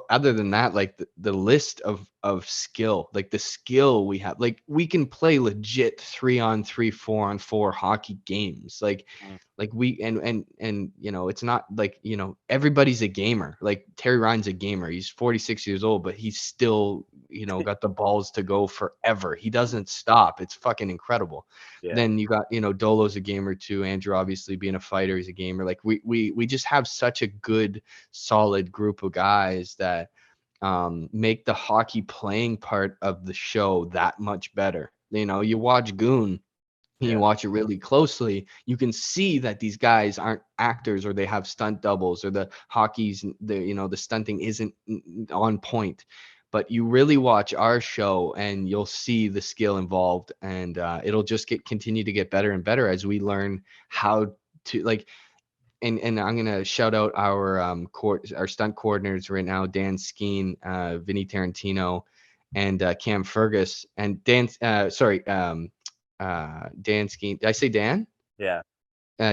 other than that, like the list of skill, like the skill we have, like we can play legit 3-on-3, 4-on-4 hockey games. Mhm. Like we and it's not like everybody's a gamer. Like Terry Ryan's a gamer. He's 46 years old, but he's still got the balls to go forever. He doesn't stop. It's fucking incredible. Yeah. Then you got Dolo's a gamer too. Andrew obviously being a fighter, he's a gamer. Like we just have such a good solid group of guys that make the hockey playing part of the show that much better. You watch Goon, and you Yeah. watch it really closely, you can see that these guys aren't actors, or they have stunt doubles, or the the stunting isn't on point. But you really watch our show and you'll see the skill involved, and it'll just continue to get better and better as we learn how to like. And I'm gonna shout out our our stunt coordinators right now: Dan Skeen, Vinny Tarantino, and Cam Fergus. And Dan Skeen. Did I say Dan? Yeah.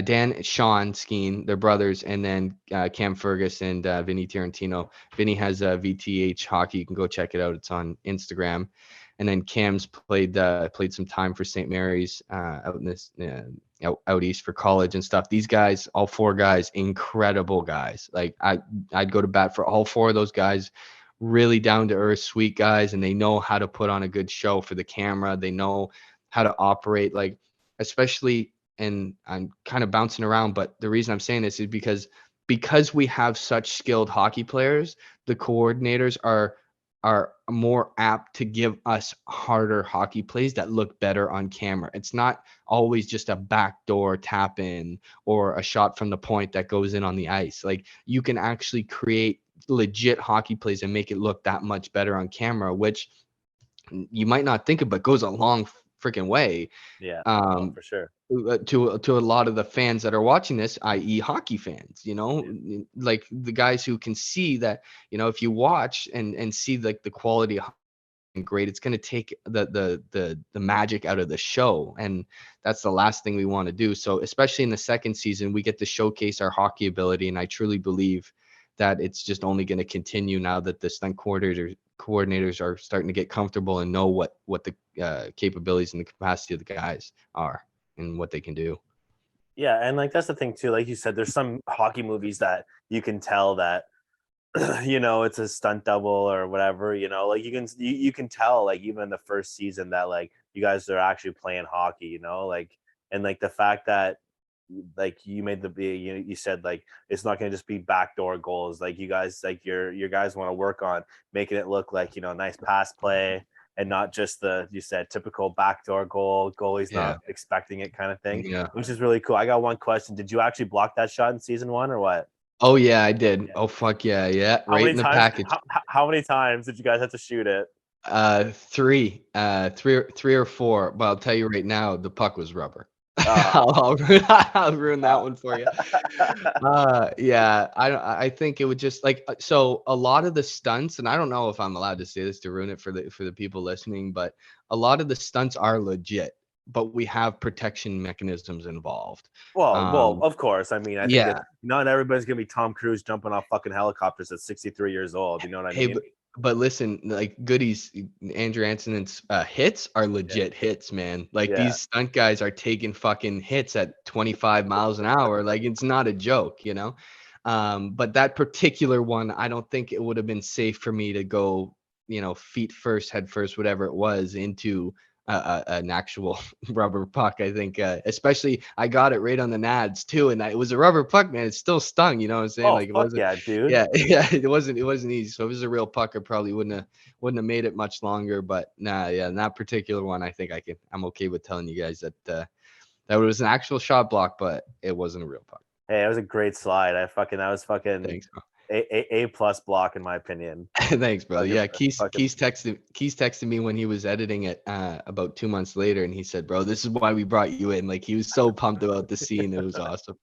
Dan, Sean Skeen, they're brothers, and then Cam Fergus and Vinny Tarantino. Vinny has VTH Hockey. You can go check it out. It's on Instagram. And then Cam's played some time for St. Mary's out in this out east for college and stuff. These guys, all 4 guys, incredible guys. Like I'd go to bat for all 4 of those guys. Really down to earth, sweet guys, and they know how to put on a good show for the camera. They know how to operate, like especially. And I'm kind of bouncing around, but the reason I'm saying this is because we have such skilled hockey players, the coordinators are more apt to give us harder hockey plays that look better on camera. It's not always just a backdoor tap in or a shot from the point that goes in on the ice. Like you can actually create legit hockey plays and make it look that much better on camera, which you might not think of, but goes a long freaking way. Yeah, no, Um, for sure. to a lot of the fans that are watching this, i.e. hockey fans, like the guys who can see that, if you watch and see like the quality of great, it's going to take the magic out of the show, and that's the last thing we want to do. So especially in the second season, we get to showcase our hockey ability, and I truly believe that it's just only going to continue now that the stunt coordinators are starting to get comfortable and know what the capabilities and the capacity of the guys are and what they can do. Yeah, and like that's the thing too. Like you said, there's some hockey movies that you can tell that it's a stunt double or whatever. Like you can tell like even in the first season that like you guys are actually playing hockey. Like and like the fact that like you made you said like it's not going to just be backdoor goals. Like you guys like your guys want to work on making it look like nice pass play and not just you said typical backdoor goal. Goalie's Yeah. not expecting it kind of thing, Yeah. which is really cool. I got one question. Did you actually block that shot in season 1 or what? Oh yeah, I did. Oh fuck yeah, yeah. How Right many in the times? package. How many times did you guys have to shoot it? Three or four. But I'll tell you right now, the puck was rubber. Uh, I'll ruin that one for you. Yeah, I think it would just like so a lot of the stunts, and I don't know if I'm allowed to say this to ruin it for the people listening, but a lot of the stunts are legit, but we have protection mechanisms involved. well, of course. I mean, I think Yeah. that not everybody's gonna be Tom Cruise jumping off fucking helicopters at 63 years old. You know what I Hey, mean? but listen, like Goody's Andrew Anson's hits are legit hits, man. Like Yeah. these stunt guys are taking fucking hits at 25 miles an hour. Like it's not a joke, But that particular one, I don't think it would have been safe for me to go, feet first, head first, whatever it was, into an actual rubber puck. I think, especially I got it right on the nads too, and it was a rubber puck, man. It still stung, you know what I'm saying? Oh Like it fuck wasn't. yeah, dude. Yeah, yeah, it wasn't easy. So if it was a real puck, I probably wouldn't have made it much longer. But nah, yeah, in that particular one, I think I'm okay with telling you guys that that was an actual shot block, but it wasn't a real puck. Hey, it was a great slide. That was fucking Thanks, bro. A plus block in my opinion. Thanks, brother. Yeah, Keith Fucking texted me when he was editing it about 2 months later, and he said, "Bro, this is why we brought you in." Like he was so pumped about the scene. It was awesome.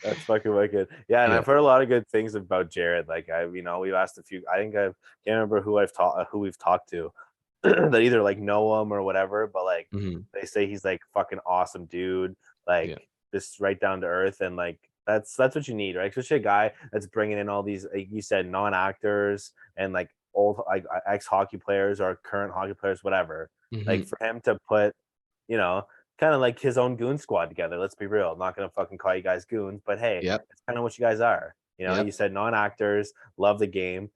That's fucking wicked. Yeah, and Yeah. I've heard a lot of good things about Jared. Like we've asked a few. I think I can't remember who we've talked to that either like know him or whatever, but like Mhm. they say he's like fucking awesome dude, like Yeah. just right down to earth, and like that's what you need, right? Especially a guy that's bringing in all these, like you said, non-actors and like old like ex-hockey players or current hockey players, whatever. Like Mhm. for him to put, you know, kind of like his own goon squad together. Let's be real. I'm not gonna fucking call you guys goons, but hey, Yep. it's kind of what you guys are. You Yep. said non-actors, love the game.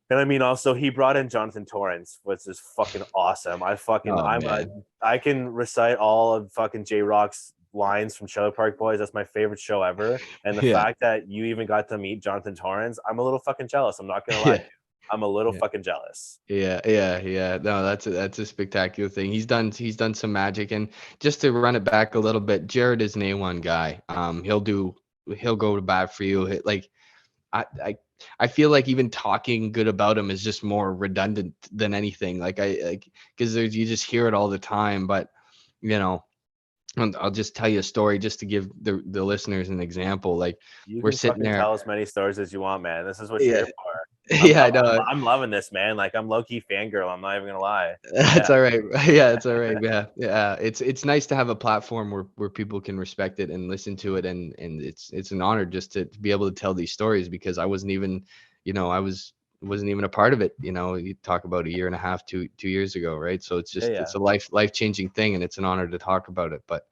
And I mean, also he brought in Jonathan Torrance, which is fucking awesome. Oh man. I can recite all of fucking J Rock's lines from Trailer Park Boys. That's my favorite show ever. And the Yeah. fact that you even got to meet Jonathan Torrance, I'm a little fucking jealous. I'm not gonna lie. Yeah. I'm a little Yeah. fucking jealous. Yeah. No, that's a spectacular thing. He's done some magic, and just to run it back a little bit, Jared is an A1 guy. He'll go to bat for you. Like I feel like even talking good about him is just more redundant than anything. Because you just hear it all the time, but you know. And I'll just tell you a story just to give the listeners an example. Like You we're can sitting fucking there. tell as many stories as you want, man. This is what you're Yeah, here for. yeah, I know. I'm loving this, man. Like I'm low key fangirl. I'm not even gonna lie. That's Yeah, all right. Yeah, it's all right. Yeah, yeah. It's nice to have a platform where people can respect it and listen to it, and it's an honor just to be able to tell these stories, because I wasn't even, wasn't even a part of it. You talk about a year and a half, 2 years ago, right? So it's just yeah. it's a life changing thing, and it's an honor to talk about it. But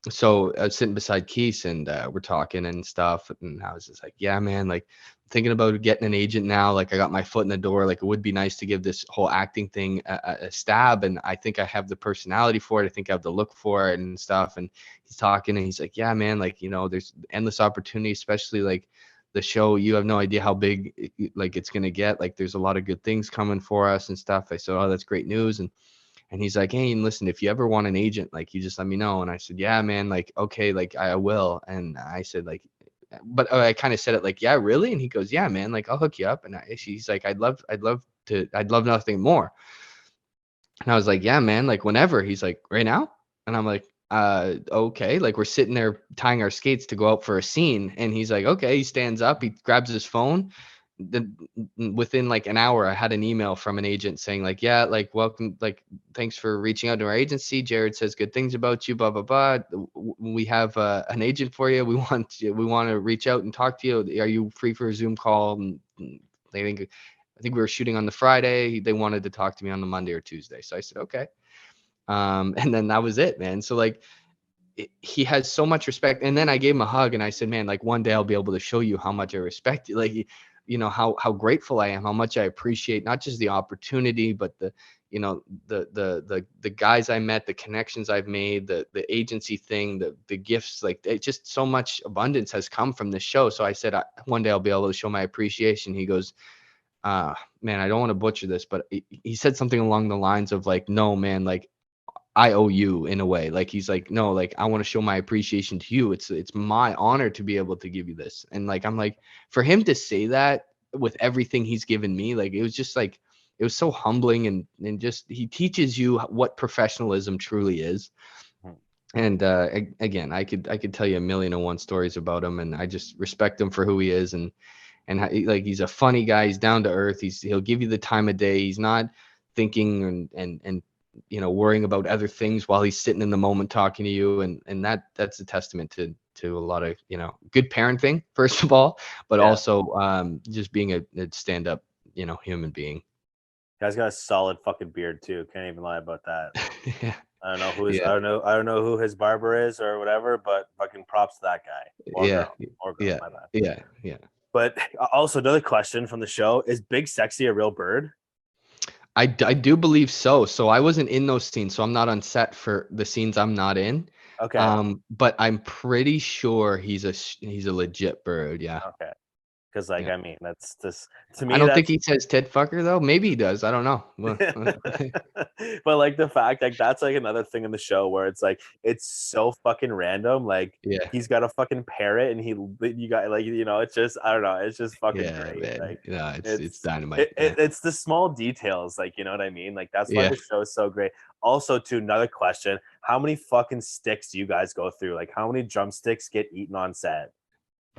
so I was sitting beside Keith, and we're talking and stuff, and I was just like, yeah, man, like thinking about getting an agent now. Like I got my foot in the door. Like it would be nice to give this whole acting thing a stab, and I think I have the personality for it. I think I have the look for it and stuff. And he's talking, and he's like, yeah, man, like there's endless opportunity, especially like the show. You have no idea how big like it's gonna get. Like there's a lot of good things coming for us and stuff. I said, oh, that's great news. And he's like, hey, and listen, if you ever want an agent, like you just let me know. And I said, yeah, man, like, okay, like I will. And I said, like, but I kind of said it like, yeah, really? And he goes, yeah, man, like I'll hook you up. And he's like, I'd love nothing more. And I was like, yeah, man, like whenever. He's like, right now? And I'm like, okay. Like we're sitting there tying our skates to go out for a scene. And he's like, okay. He stands up, he grabs his phone. Within like an hour, I had an email from an agent saying like, yeah, like welcome, like thanks for reaching out to our agency. Jared says good things about you, blah blah blah. We have an agent for you. We want to reach out and talk to you. Are you free for a Zoom call? And they think I think we were shooting on the Friday. They wanted to talk to me on the Monday or Tuesday. So I said, okay. And then that was it, man. So like he has so much respect. And then I gave him a hug and I said, man, like one day I'll be able to show you how much I respect you. Like, you know, how grateful I am, how much I appreciate not just the opportunity, but the, you know, the guys I met, the connections I've made, the agency thing, the gifts, like it just so much abundance has come from this show. So I said, one day I'll be able to show my appreciation. He goes, man, I don't want to butcher this, but he said something along the lines of like, no, man, like I owe you in a way. Like he's like, no, like I want to show my appreciation to you. It's my honor to be able to give you this. And like I'm like, for him to say that with everything he's given me, like it was just like it was so humbling and just he teaches you what professionalism truly is. And again, I could tell you a million and one stories about him, and I just respect him for who he is and like he's a funny guy. He's down to earth. He'll give you the time of day. He's not thinking and you know worrying about other things while he's sitting in the moment talking to you. And that's a testament to a lot of good parenting first of all, but Yeah. also just being a stand up human being. Guy's got a solid fucking beard too. Can't even lie about that. Yeah, I don't know who his yeah, I don't know who his barber is or whatever, but fucking props to that guy or yeah, girl or girl. yeah, My bad. yeah, yeah. But also another question from the show: is Big Sexy a real bird? I do believe so. So I wasn't in those scenes, so I'm not on set for the scenes I'm not in. Okay, But I'm pretty sure he's a legit bird. Yeah, okay. Because like yeah. I mean, that's just to I me don't think that's he says tit fucker though. Maybe he does. I don't know. but like the fact like that's like another thing in the show where it's like it's so fucking random. Like Yeah, he's got a fucking parrot and you got like it's just I don't know, it's just fucking yeah, great. man. Like No, it's it's dynamite. Yeah, it's the small details, like you know what I mean? Like that's why yeah. the show is so great. Also, to another question, how many fucking sticks do you guys go through? Like how many drumsticks get eaten on set?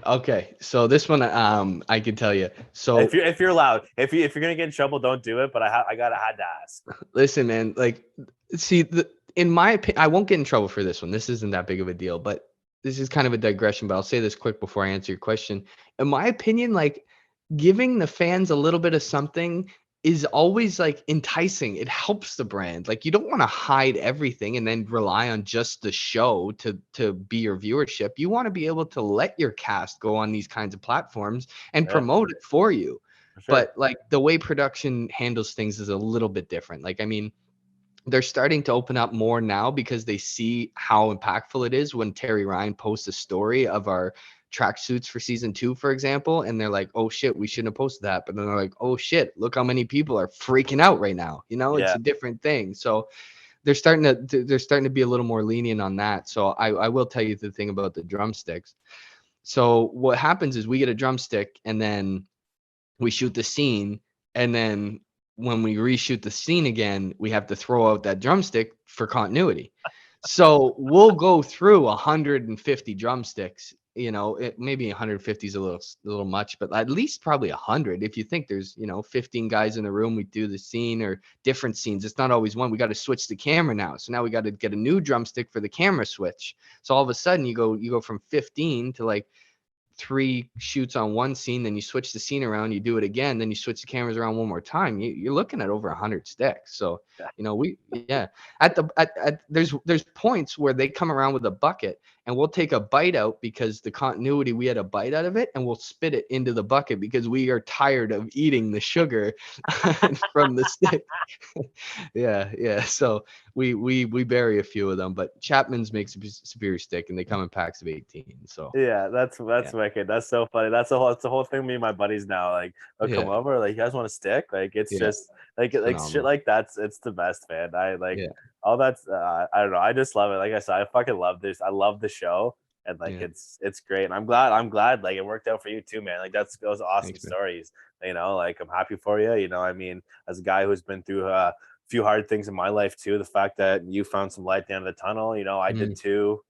Okay, so this one, I can tell you. So If you're allowed, if you're gonna get in trouble, don't do it. But I had to ask. listen, man. Like, see, in my opinion, I won't get in trouble for this one. This isn't that big of a deal, but this is kind of a digression. But I'll say this quick before I answer your question. In my opinion, like giving the fans a little bit of something is always like enticing. It helps the brand. Like you don't want to hide everything and then rely on just the show to be your viewership. You want to be able to let your cast go on these kinds of platforms and Yeah, promote it for you. for sure. But like the way production handles things is a little bit different. Like I mean, they're starting to open up more now because they see how impactful it is when Terry Ryan posts a story of our tracksuits for season 2, for example, and they're like, "Oh shit, we shouldn't have posted that." But then they're like, "Oh shit, look how many people are freaking out right now." It's Yeah, a different thing. So they're starting to be a little more lenient on that. So I will tell you the thing about the drumsticks. So what happens is we get a drumstick and then we shoot the scene, and then when we reshoot the scene again, we have to throw out that drumstick for continuity. So we'll go through 150 drumsticks. Maybe 150 is a little much, but at least probably 100. If you think there's 15 guys in the room, we do the scene or different scenes. It's not always one. We got to switch the camera now. So now we got to get a new drumstick for the camera switch. So all of a sudden you go from 15 to like 3 shoots on one scene, then you switch the scene around, you do it again, then you switch the cameras around one more time. You're looking at over 100 sticks. So yeah, we yeah there's points where they come around with a bucket and we'll take a bite out because the continuity, we had a bite out of it, and we'll spit it into the bucket because we are tired of eating the sugar from the stick. Yeah, so we bury a few of them, but Chapman's makes a superior stick and they come in packs of 18. So yeah. That's yeah, wicked. That's so funny. That's the whole thing. Me and my buddies now like they'll come yeah, over like you guys want to stick? Like it's yeah. just It's like shit phenomenal. like it's the best, man. I like Yeah, all that's I don't know. I just love it. Like I said, I fucking love this. I love the show. And like yeah. it's great. And I'm glad like it worked out for you too, man. Like those awesome Thanks, man. stories. Like I'm happy for you. I mean, as a guy who's been through few hard things in my life too. The fact that you found some light at the end of the tunnel, you know, I did too.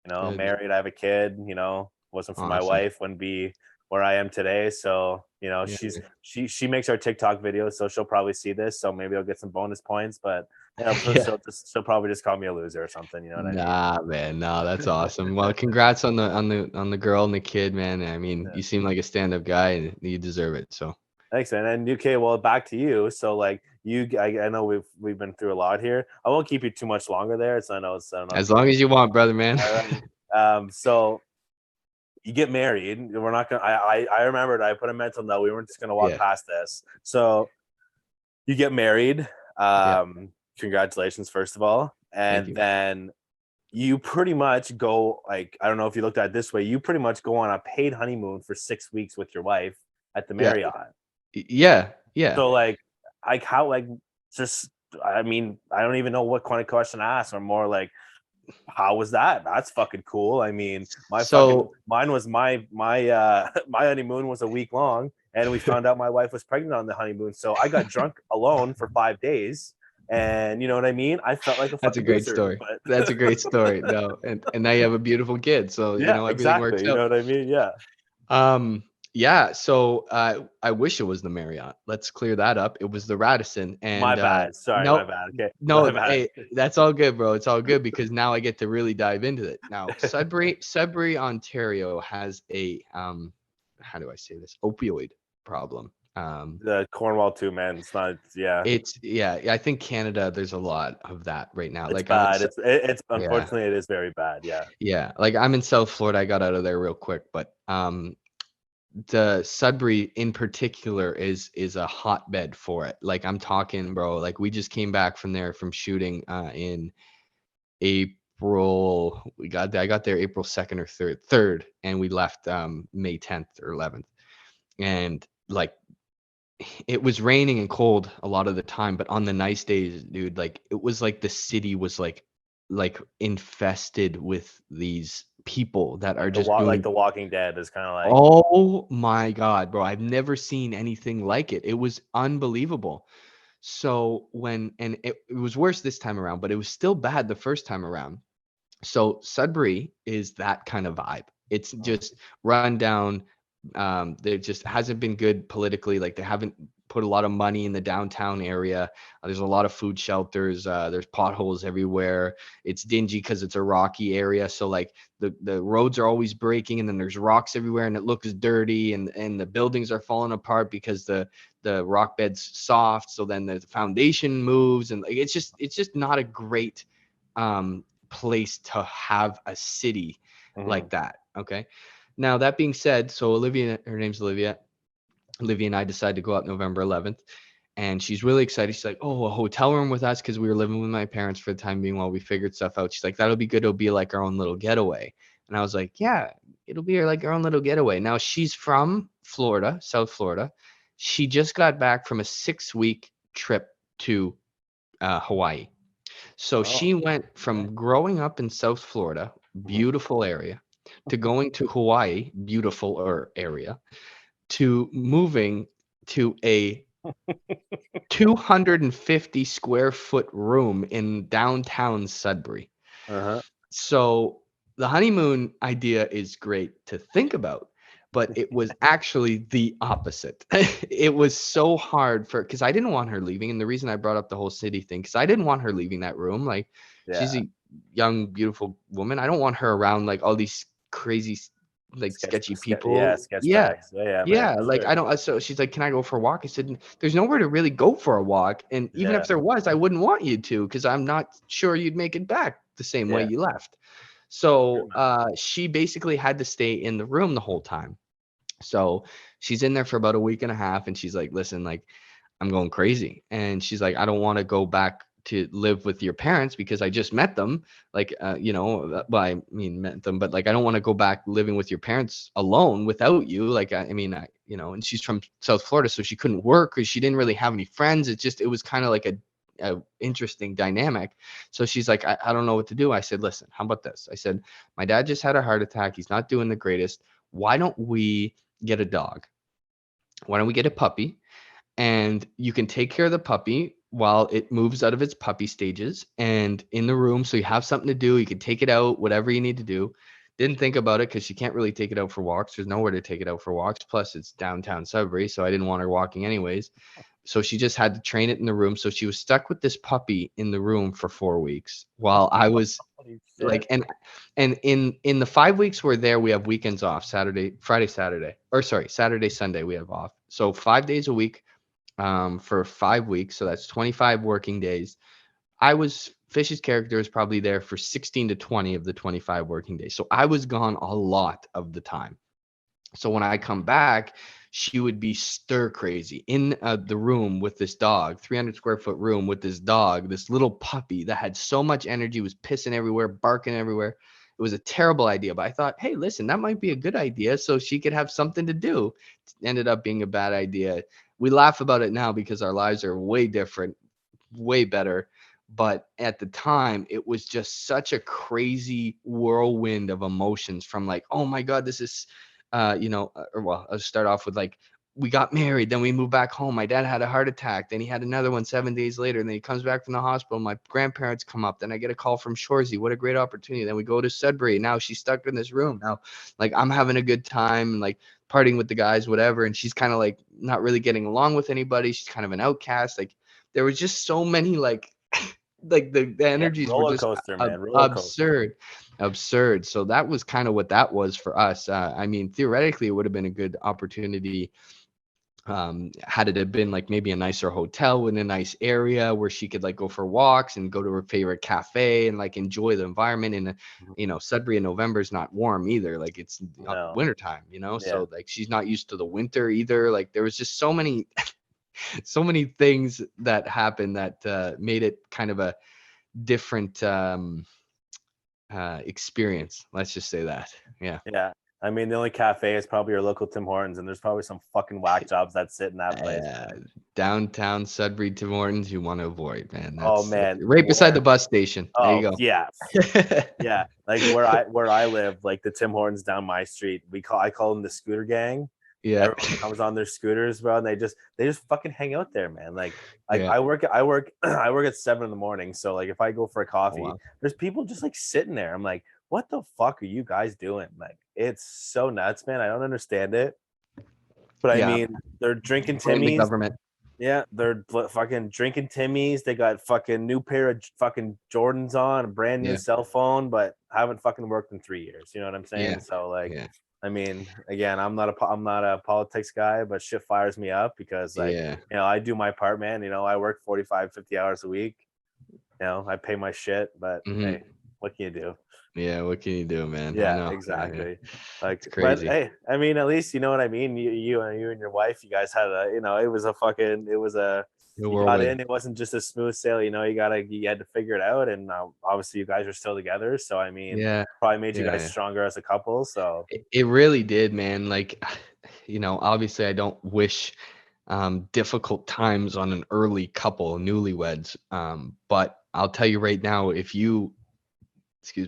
You know, Good. married, I have a kid. You know, wasn't for my Awesome. wife, wouldn't be where I am today. So, you know, Yeah. she makes our TikTok videos, so she'll probably see this. So maybe I'll get some bonus points. But you know, Yeah. she'll probably just call me a loser or something. You know what I mean? Nah, man. No, that's awesome. Well, congrats on the girl and the kid, man. I mean, Yeah. you seem like a stand-up guy and you deserve it. So Thanks, man. And UK, well, back to you. So, like, I know we've been through a lot here. I won't keep you too much longer there. So I know it's I don't know. as long as you want, brother, man. All right. So you get married. We're not gonna. I remembered. I put a mental note. We weren't just gonna walk Yeah. past this. So you get married. Yeah. Congratulations, first of all, Thank and you. then you pretty much go like I don't know if you looked at it this way. You pretty much go on a paid honeymoon for 6 weeks with your wife at the Yeah. Marriott. Yeah. Yeah. So like how like just I mean I don't even know what kind of question to ask. Or more like how was that? That's fucking cool. I mean So mine was my my honeymoon was a week long, and we found out my wife was pregnant on the honeymoon. So I got drunk alone for 5 days, and you know what I mean. I felt like a that's a fucking great loser, story. but That's a great story. No, and now you have a beautiful kid. So, yeah, everything exactly. works You know out. what I mean? Yeah. Yeah, so I wish it was the Marriott. Let's clear that up. It was the Radisson. My And bad. Sorry, my no, bad. Okay, my no, bad. hey, that's all good, bro. It's all good because now I get to really dive into it. Now, Sudbury, Ontario has a how do I say this? Opioid problem. The Cornwall too, man. It's not. Yeah, I think Canada, there's a lot of that right now. it's Like I'm in, bad. It's yeah, unfortunately it is very bad. Yeah. yeah. Like I'm in South Florida. I got out of there real quick, but the Sudbury in particular is a hotbed for it. Like I'm talking, bro. Like we just came back from there from shooting in April. I got there April 2nd or 3rd, and we left May 10th or 11th. And like it was raining and cold a lot of the time, but on the nice days, dude, like it was like the city was like infested with these people that are just Like doing. the Walking Dead is kind of like Oh my God, bro. I've never seen anything like it. It was unbelievable. So and it was worse this time around, but it was still bad the first time around. So Sudbury is that kind of vibe. It's just run down. There just hasn't been good politically. Like they haven't put a lot of money in the downtown area. There's a lot of food shelters. There's potholes everywhere. It's dingy because it's a rocky area. So like the roads are always breaking, and then there's rocks everywhere, and it looks dirty, and the buildings are falling apart because the rock bed's soft. So then the foundation moves, and like it's just not a great place to have a city like that. Okay. Now that being said, so Olivia, her name's Olivia. Olivia and I decided to go out November 11th, and she's really excited. She's like, "Oh, a hotel room with us," because we were living with my parents for the time being while we figured stuff out. She's like, "That'll be good. It'll be like our own little getaway." And I was like, "Yeah, it'll be like our own little getaway." Now she's from Florida, South Florida. She just got back from a 6-week trip to Hawaii. So she went from growing up in South Florida, beautiful area, to going to Hawaii, beautiful area, to moving to a 250 square foot room in downtown Sudbury. uh-huh. So the honeymoon idea is great to think about, but it was actually the opposite. It was so hard because I didn't want her leaving. And the reason I brought up the whole city thing, because I didn't want her leaving that room. Like she's Yeah. a young, beautiful woman. I don't want her around like all these crazy, like sketchy Yeah, people. sketch Yeah. bags. Yeah, man, Yeah, for like sure. I don't. So she's like, "Can I go for a walk?" I said, "There's nowhere to really go for a walk, and even Yeah, if there was, I wouldn't want you to, because I'm not sure you'd make it back the same way yeah. you left." Sure, So man. she basically had to stay in the room the whole time. So she's in there for about a week and a half, and she's like, "Listen, like I'm going crazy," and she's like, "I don't want to go back to live with your parents because I just met them. Like, well, I mean, met them, but like, I don't want to go back living with your parents alone without you. Like, I mean, and she's from South Florida, so she couldn't work because she didn't really have any friends. It was kind of like a interesting dynamic. So she's like, I don't know what to do. I said, listen, how about this? I said, my dad just had a heart attack. He's not doing the greatest. Why don't we get a dog? Why don't we get a puppy? And you can take care of the puppy while it moves out of its puppy stages and in the room. So you have something to do. You can take it out, whatever you need to do. Didn't think about it because she can't really take it out for walks. There's nowhere to take it out for walks. Plus, it's downtown Sudbury, so I didn't want her walking anyways. So she just had to train it in the room. So she was stuck with this puppy in the room for 4 weeks while I was Holy like, shit. and in the 5 weeks we're there, we have weekends off, Friday, Saturday, or sorry, Saturday, Sunday we have off. So 5 days a week for 5 weeks. So that's 25 working days. Fish's character was probably there for 16 to 20 of the 25 working days. So I was gone a lot of the time. So when I come back, she would be stir crazy in the room with this dog, 300 square foot room with this dog, this little puppy that had so much energy, was pissing everywhere, barking everywhere. It was a terrible idea, but I thought, hey, listen, that might be a good idea so she could have something to do. It ended up being a bad idea. We laugh about it now because our lives are way different, way better. But at the time, it was just such a crazy whirlwind of emotions from like, oh my God, this is I'll start off with like, we got married, then we moved back home. My dad had a heart attack, then he had another one 7 days later, and then he comes back from the hospital. My grandparents come up, then I get a call from Shoresy. What a great opportunity. Then we go to Sudbury. Now she's stuck in this room. Now, like, I'm having a good time, like partying with the guys, whatever. And she's kind of like not really getting along with anybody. She's kind of an outcast. Like, there was just so many like like the energies were Roller just coaster, man. Roller coaster. absurd. So that was kind of what that was for us. I mean, theoretically, it would have been a good opportunity had it have been like maybe a nicer hotel in a nice area where she could like go for walks and go to her favorite cafe and like enjoy the environment. And Sudbury in November is not warm either. Like it's No. wintertime, Yeah. so like she's not used to the winter either. Like there was just so many so many things that happened that made it kind of a different experience. Let's just say that. Yeah. Yeah. I mean, the only cafe is probably your local Tim Hortons, and there's probably some fucking whack jobs that sit in that place. Downtown Sudbury, Tim Hortons, you want to avoid, man. Oh That's man, right beside the bus station. There you oh go. yeah, yeah. Like where I live, like the Tim Hortons down my street, I call them the scooter gang. Yeah. Everyone comes on their scooters, bro, and they just fucking hang out there, man. Like Yeah. I work I work at 7 in the morning, so like if I go for a coffee, wow. there's people just like sitting there. I'm like, what the fuck are you guys doing? Like it's so nuts, man. I don't understand it. But I Yeah. mean, they're drinking Blame the Timmy's. government. Yeah, they're fucking drinking Timmy's. They got fucking new pair of fucking Jordans on, a brand new Yeah. cell phone, but haven't fucking worked in 3 years. You know what I'm saying? Yeah. So like, Yeah. I mean, again, I'm not a politics guy, but shit fires me up because like, Yeah. I do my part, man. I work 45, 50 hours a week. I pay my shit, but Mhm. hey, what can you do? Yeah. What can you do, man? I Yeah, know. Yeah. exactly. Like, It's but crazy. hey, I mean, at least you know what I mean. You and your wife, you guys had The you got whirlwind. in. It wasn't just a smooth sail. You had to figure it out, and obviously you guys are still together. So I mean, Yeah. probably made you Yeah. guys Yeah. stronger as a couple. So It really did, man. Like, obviously I don't wish difficult times on an early couple, newlyweds. But I'll tell you right now, excuse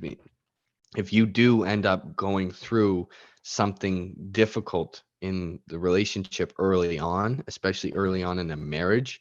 me, if you do end up going through something difficult in the relationship early on, especially early on in a marriage,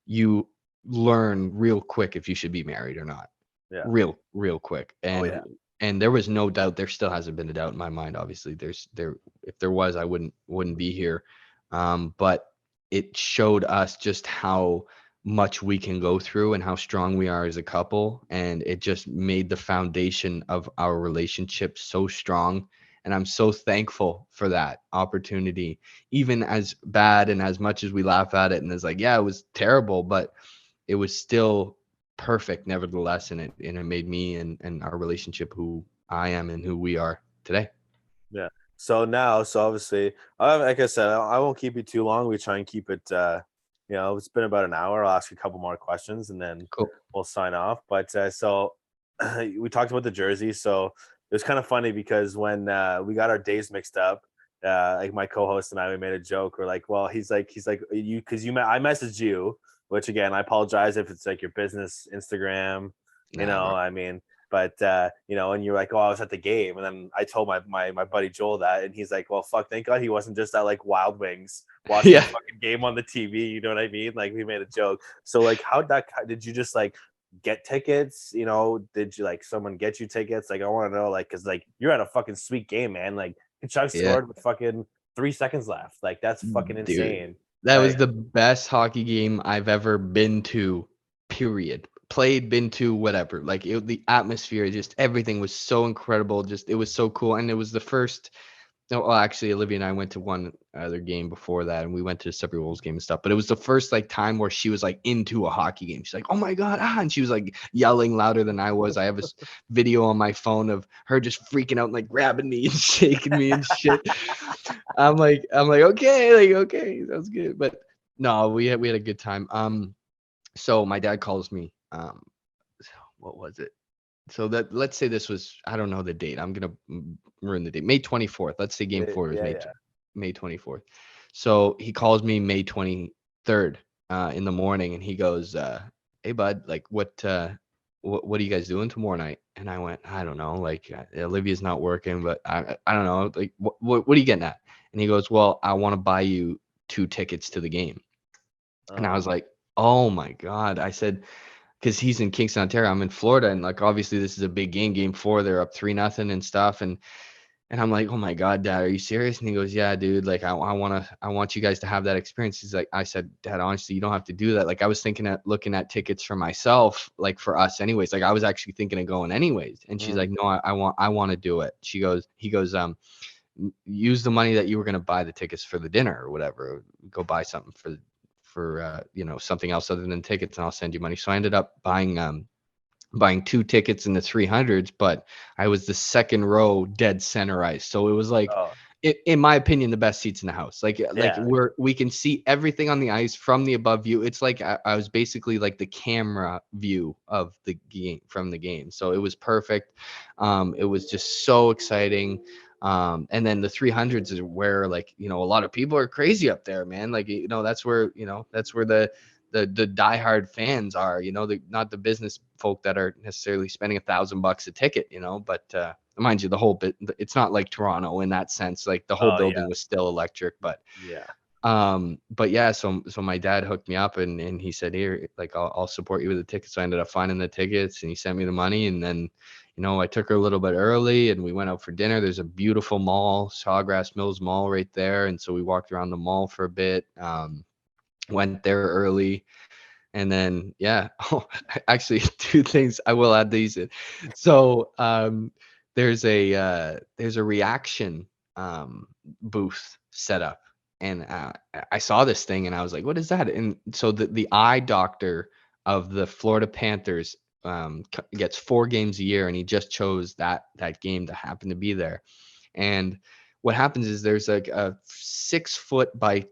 you learn real quick if you should be married or not. yeah, Real quick. oh And yeah, there was no doubt, there still hasn't been a doubt in my mind. Obviously, if there was, I wouldn't be here. But it showed us just how much we can go through and how strong we are as a couple. And it just made the foundation of our relationship so strong. And I'm so thankful for that opportunity, even as bad and as much as we laugh at it. And it's like, yeah, it was terrible, but it was still perfect nevertheless. And it made me and our relationship who I am and who we are today. yeah. So obviously, like I said, I won't keep you too long. We try and keep it. It's been about an hour. I'll ask you a couple more questions, and then Cool. we'll sign off. But so we talked about the jersey. So it was kind of funny because when we got our days mixed up, like my co-host and I, we made a joke. We're like, well, he's like you because I messaged you, which again, I apologize if it's like your business Instagram. Nah, bro. I mean, But you know, and you're like, oh, I was at the game, and then I told my buddy Joel that, and he's like, well, fuck, thank God he wasn't just at like Wild Wings watching the Yeah. fucking game on the TV. You know what I mean? Like we made a joke. So like, did you just like get tickets? You know, did you like someone get you tickets? Like I want to know, like, cause like you're at a fucking sweet game, man. Like Kachuk Yeah. scored with fucking 3 seconds left. Like that's fucking Dude, insane. that was Like the best hockey game I've ever been to, period. Played, been to, whatever. Like the atmosphere, just everything was so incredible. Just it was so cool. And it was the first. No, well, actually, Olivia and I went to one other game before that, and we went to a separate Wolves game and stuff. But it was the first like time where she was like into a hockey game. She's like, "Oh my god!" And she was like yelling louder than I was. I have this video on my phone of her just freaking out and like grabbing me and shaking me and shit. I'm like, okay, sounds good. But no, we had a good time. So my dad calls me. What was it? So that let's say this was, I don't know the date. I'm gonna ruin the date. May 24th. Let's say game 4 is yeah. May 24th. So he calls me May 23rd in the morning, and he goes, "Hey bud, like what are you guys doing tomorrow night?" And I went, "I don't know. Like Olivia's not working, but I don't know. Like what are you getting at?" And he goes, "Well, I want to buy you 2 tickets to the game." And I was like, "Oh my god!" I said, because he's in Kingston, Ontario. I'm in Florida, and like obviously this is a big game. Game 4, they're up 3-0 and stuff. And I'm like, "Oh my god, Dad, are you serious?" And he goes, "Yeah, dude. Like I want you guys to have that experience." He's like, I said, "Dad, honestly, you don't have to do that." Like I was looking at tickets for myself, like for us anyways. Like I was actually thinking of going anyways. And she's like, "No, I want to do it." He goes, use the money that you were gonna buy the tickets for the dinner or whatever. Go buy something for something else other than tickets, and I'll send you money. So I ended up buying 2 tickets in the 300s, but I was the second row dead center ice. So it was like, Oh, in my opinion, the best seats in the house. Like yeah. we can see everything on the ice from the above view. It's like I was basically like the camera view of the game from the game. So it was perfect. It was just so exciting. And then the 300s is where like, a lot of people are crazy up there, man. Like, that's where the diehard fans are, not the business folk that are necessarily spending $1,000 a ticket, but mind you, the whole bit, it's not like Toronto in that sense. Like the whole Oh, building yeah. was still electric, but Yeah. yeah, so my dad hooked me up and he said, "Here, like I'll support you with the tickets." So I ended up finding the tickets, and he sent me the money, and then I took her a little bit early and we went out for dinner. There's a beautiful mall, Sawgrass Mills Mall right there, and so we walked around the mall for a bit. Went there early, and then yeah. Oh, actually, 2 things I will add these in. So there's a reaction booth set up, and I saw this thing and I was like, what is that? And so the eye doctor of the Florida Panthers gets 4 games a year, and he just chose that game to happen to be there. And what happens is there's like a 6-foot by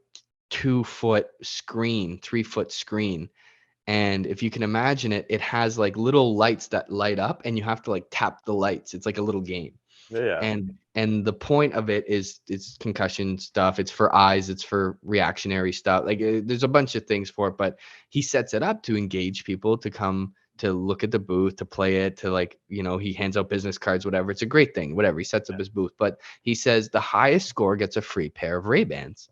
2-foot screen, 3-foot screen. And if you can imagine it, it has like little lights that light up, and you have to like tap the lights. It's like a little game. Yeah. And the point of it is it's concussion stuff. It's for eyes. It's for reactionary stuff. Like there's a bunch of things for it, but he sets it up to engage people to come to look at the booth, to play it, to like, he hands out business cards, whatever. It's a great thing, whatever. He sets up his booth, but he says the highest score gets a free pair of Ray-Bans.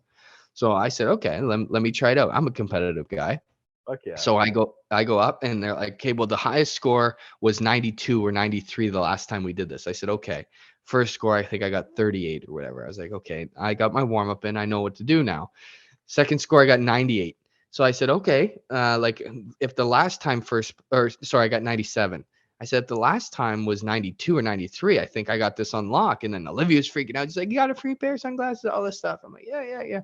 So I said, okay, let me try it out. I'm a competitive guy. Fuck yeah. So I go up, and they're like, okay, well, the highest score was 92 or 93 the last time we did this. I said, okay. First score, I think I got 38 or whatever. I was like, okay, I got my warm up in. I know what to do now. Second score, I got 98. So I said, okay, like if the last time I got 97. I said, if the last time was 92 or 93, I think I got this on lock. And then Olivia's freaking out. She's like, you got a free pair of sunglasses, all this stuff. I'm like, yeah.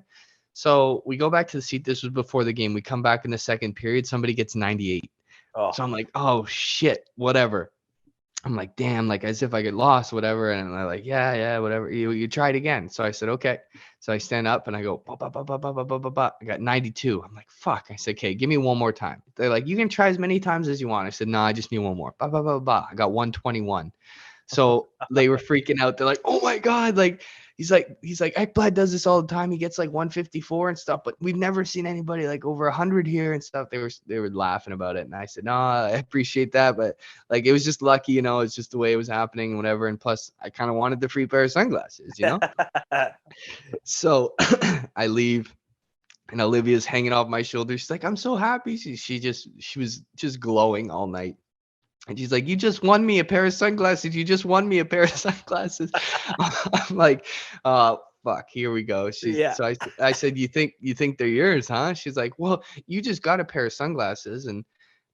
So we go back to the seat. This was before the game. We come back in the second period. Somebody gets 98. Oh, So I'm like, oh shit, whatever. I'm like, damn, like as if I get lost, whatever. And they're like, yeah, whatever. You try it again. So I said, okay. So I stand up and I go, ba, ba, ba, ba, ba, ba, ba, ba, ba. I got 92. I'm like, fuck. I said, okay, give me one more time. They're like, you can try as many times as you want. I said, no, I just need one more. Ba, ba, ba, ba. I got 121. So they were freaking out. They're like, oh my God, like he's like, Ekblad does this all the time. He gets like 154 and stuff, but we've never seen anybody like over 100 here and stuff. They were laughing about it, and I said, no, I appreciate that, but like it was just lucky, it's just the way it was happening and whatever. And plus, I kind of wanted the free pair of sunglasses, So I leave. And Olivia's hanging off my shoulder. She's like, I'm so happy. She was just glowing all night. And she's like, you just won me a pair of sunglasses. You just won me a pair of sunglasses. I'm like, fuck, here we go. So I said, you think they're yours, huh? She's like, well, you just got a pair of sunglasses. And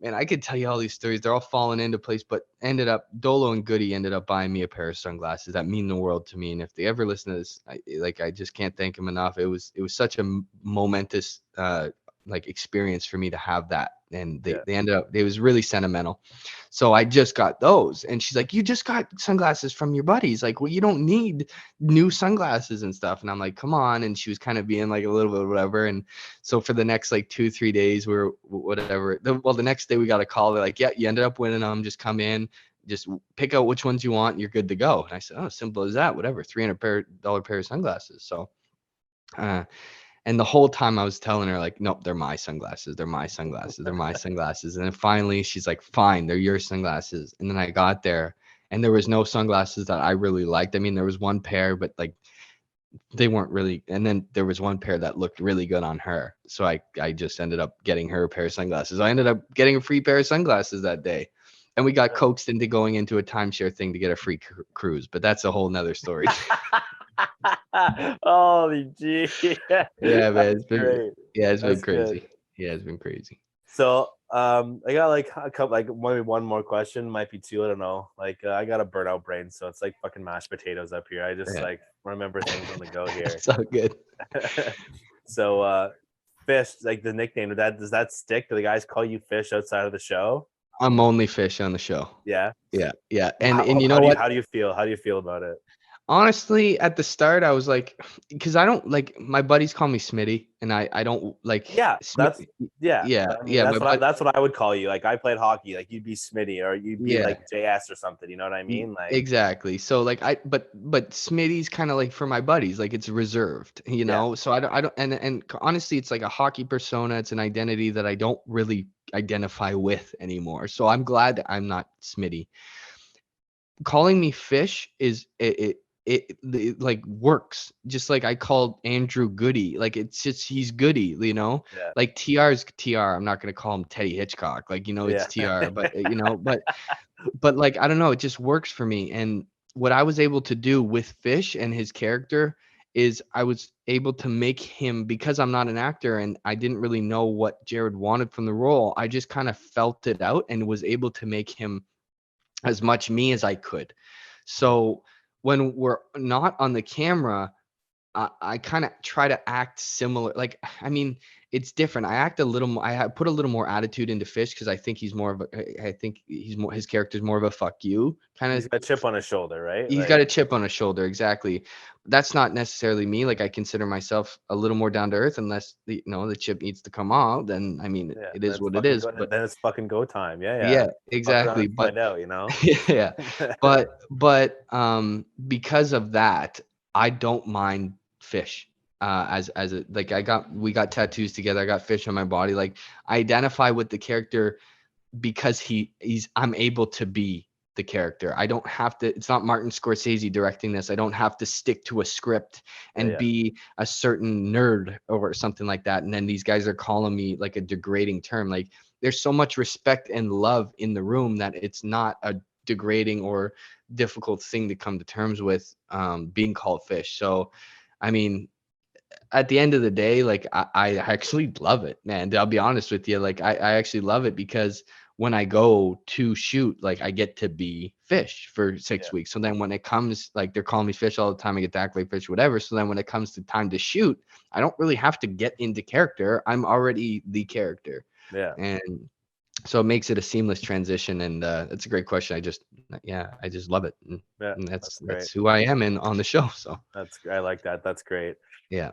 man, I could tell you all these stories. They're all falling into place, but Dolo and Goody ended up buying me a pair of sunglasses that mean the world to me. And if they ever listen to this, I just can't thank them enough. It was such a momentous, experience for me to have that. And they ended up, it was really sentimental. So I just got those. And she's like, you just got sunglasses from your buddies. Like, well, you don't need new sunglasses and stuff. And I'm like, come on. And she was kind of being like a little bit of whatever. And so for the next like 2-3 days, we were whatever. The next day we got a call. They're like, yeah, you ended up winning them. Just come in, just pick out which ones you want. And you're good to go. And I said, oh, simple as that. Whatever. $300 pair of sunglasses. So, and the whole time I was telling her, like, nope, they're my sunglasses. They're my sunglasses. They're my sunglasses. And then finally she's like, fine, they're your sunglasses. And then I got there and there was no sunglasses that I really liked. I mean, there was one pair, but like they weren't really. And then there was one pair that looked really good on her. So I just ended up getting her a pair of sunglasses. I ended up getting a free pair of sunglasses that day. And we got coaxed into going into a timeshare thing to get a free cruise. But that's a whole nother story. Holy gee. Yeah, man, it's been great. it's been That's crazy. good. Yeah, it's been crazy. So I got like a couple, like maybe one more question, might be two, I don't know. Like I got a burnout brain, so it's like fucking mashed potatoes up here. I just like remember things on the go here. It's all good. So Fish, like the nickname, does that stick? Do the guys call you Fish outside of the show? I'm only Fish on the show. Yeah. And you know what? How do you feel? How do you feel about it? Honestly, at the start, I was like, because I don't like my buddies call me Smitty, and I don't like. Yeah, that's that's what I would call you. Like I played hockey, like you'd be Smitty or you'd be like JS or something. You know what I mean? Like exactly. So like but Smitty's kind of like for my buddies, like it's reserved, So I don't and honestly, it's like a hockey persona. It's an identity that I don't really identify with anymore. So I'm glad that I'm not Smitty. Calling me Fish is it like works, just like I called Andrew Goody. Like it's just he's Goody, like TR's TR. I'm not gonna call him Teddy Hitchcock, like it's TR, but but like I don't know, it just works for me. And what I was able to do with Fish and his character is I was able to make him, because I'm not an actor and I didn't really know what Jared wanted from the role, I just kind of felt it out and was able to make him as much me as I could. So when we're not on the camera, I kind of try to act similar. Like, I mean, it's different. I act a little more. I put a little more attitude into Fish because I think he's more of a. I think his character's more of a fuck you kind of. He's got a chip on his shoulder, right? He's got a chip on his shoulder, exactly. That's not necessarily me. Like I consider myself a little more down to earth, unless the chip needs to come out. Then I mean, it is what it is. But then it's fucking go time. Yeah. Yeah, exactly. But find out, yeah, but because of that, I don't mind Fish as a like we got tattoos together. I got Fish on my body. Like I identify with the character because I'm able to be the character. I don't have to. It's not Martin Scorsese directing this. I don't have to stick to a script and be a certain nerd or something like that. And then these guys are calling me like a degrading term. Like there's so much respect and love in the room that it's not a degrading or difficult thing to come to terms with being called Fish. So I mean, at the end of the day, like I actually love it, man. I'll be honest with you. Like I actually love it because when I go to shoot, like I get to be Fish for 6 weeks. So then when it comes, like they're calling me Fish all the time, I get to act like Fish, whatever. So then when it comes to time to shoot, I don't really have to get into character. I'm already the character. Yeah. And so it makes it a seamless transition. And that's a great question. I just love it. And that's who I am on the show. So I like that. That's great. Yeah.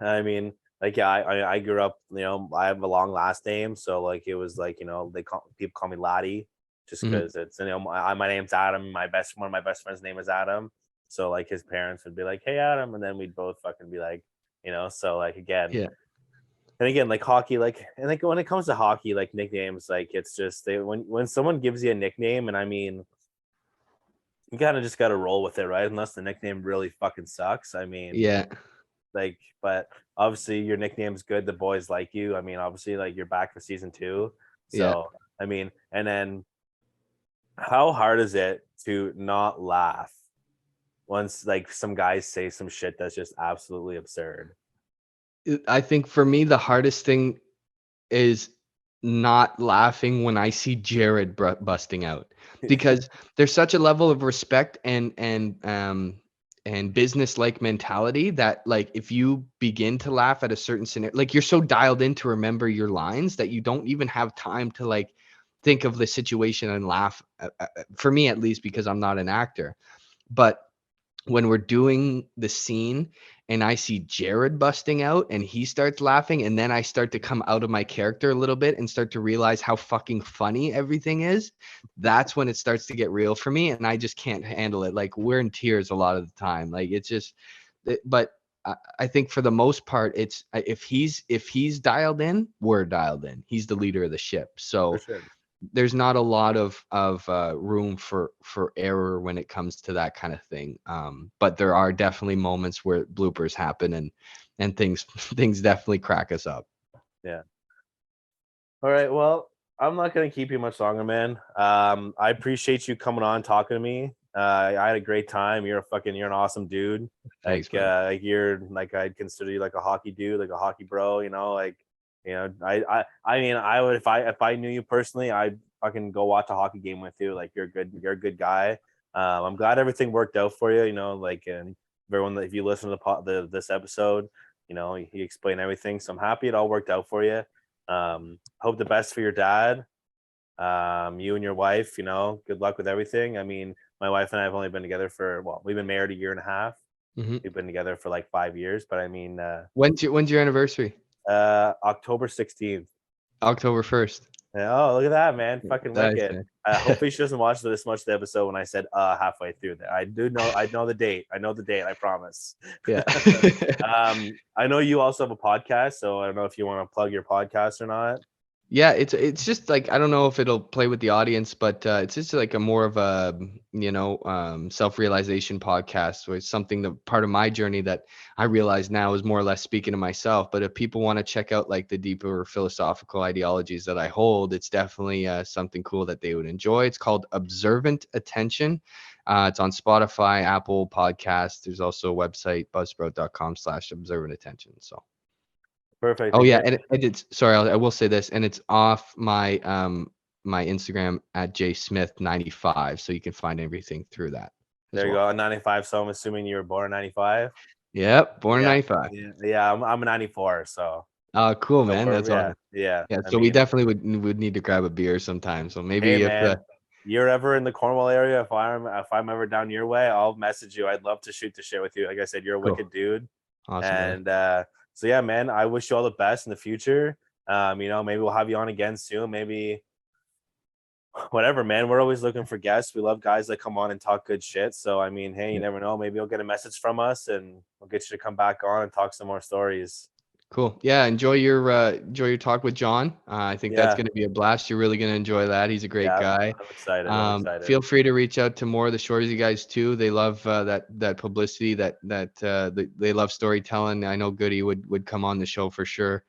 I mean, like, I grew up, I have a long last name. So like, it was like, people call me Laddie just because it's, my name's Adam. One of my best friend's name is Adam. So like his parents would be like, "Hey Adam," and then we'd both fucking be like, so like again. Yeah. And again, like hockey, like and like when it comes to hockey, like nicknames, like it's just when someone gives you a nickname, and I mean, you kind of just got to roll with it, right? Unless the nickname really fucking sucks. I mean, Yeah. like, but obviously your nickname's good. The boys like you. I mean, obviously, like you're back for season 2. Yeah. So I mean, and then how hard is it to not laugh once like some guys say some shit that's just absolutely absurd? I think for me, the hardest thing is not laughing when I see Jared busting out, because there's such a level of respect and business like mentality that, like, if you begin to laugh at a certain scenario, like you're so dialed in to remember your lines that you don't even have time to like think of the situation and laugh, for me at least, because I'm not an actor. But when we're doing the scene and I see Jared busting out and he starts laughing, and then I start to come out of my character a little bit and start to realize how fucking funny everything is, that's when it starts to get real for me, and I just can't handle it. Like, we're in tears a lot of the time. Like, it's just but I think for the most part, it's if he's dialed in, we're dialed in. He's the leader of the ship. For So sure. there's not a lot of room for error when it comes to that kind of thing. But there are definitely moments where bloopers happen, and things things definitely crack us up. Yeah. All right. Well, I'm not gonna keep you much longer, man. I appreciate you coming on talking to me. I had a great time. You're an awesome dude. Thanks, man. Like you're like I'd consider you like a hockey dude, like a hockey bro. I mean, I would if I knew you personally, I'd fucking go watch a hockey game with you. Like you're a good guy. I'm glad everything worked out for you. Like and everyone, if you listen to this episode, he explained everything. So I'm happy it all worked out for you. Hope the best for your dad. You and your wife, good luck with everything. I mean, my wife and I have only been together we've been married a year and a half. Hmm. We've been together for like 5 years, but I mean, When's your anniversary? October 16th. October 1st. Oh, look at that, man. Fucking Nice, wicked. man. Hopefully she doesn't watch this much of the episode when I said halfway through there. I know the date. I know the date, I promise. Yeah. I know you also have a podcast, so I don't know if you want to plug your podcast or not. Yeah, it's just like, I don't know if it'll play with the audience, but it's just like a more of a self-realization podcast, where it's something that part of my journey that I realize now is more or less speaking to myself. But if people want to check out like the deeper philosophical ideologies that I hold, it's definitely something cool that they would enjoy. It's called Observant Attention. It's on Spotify, Apple Podcasts. There's also a website, buzzsprout.com/observant attention. So. Perfect. Oh yeah, Again, and it's sorry, I will say this, and it's off my my Instagram at jsmith95, so you can find everything through that as there you well. go. 95. So I'm assuming you were born in 95. Yep, born in Yeah. 95. Yeah. I'm a 94. So, Oh, cool, man. we're, That's awesome. yeah. Yeah, I so we mean, definitely would need to grab a beer sometime. So hey maybe if man, you're ever in the Cornwall area, if I'm ever down your way, I'll message you. I'd love to shoot the shit with you. Like I said, you're a cool, wicked dude. awesome, brother. And so yeah, man, I wish you all the best in the future. Maybe we'll have you on again soon. Maybe whatever, man. We're always looking for guests. We love guys that come on and talk good shit. So I mean, hey, you Yeah. never know. Maybe you'll get a message from us and we'll get you to come back on and talk some more stories. Cool. Yeah, enjoy your talk with John. I think that's Yeah. going to be a blast. You're really going to enjoy that. He's a great Yeah. guy. I'm excited. I'm excited. Feel free to reach out to more of the Shoresy guys too. They love that publicity. They love storytelling. I know Goody would come on the show for sure.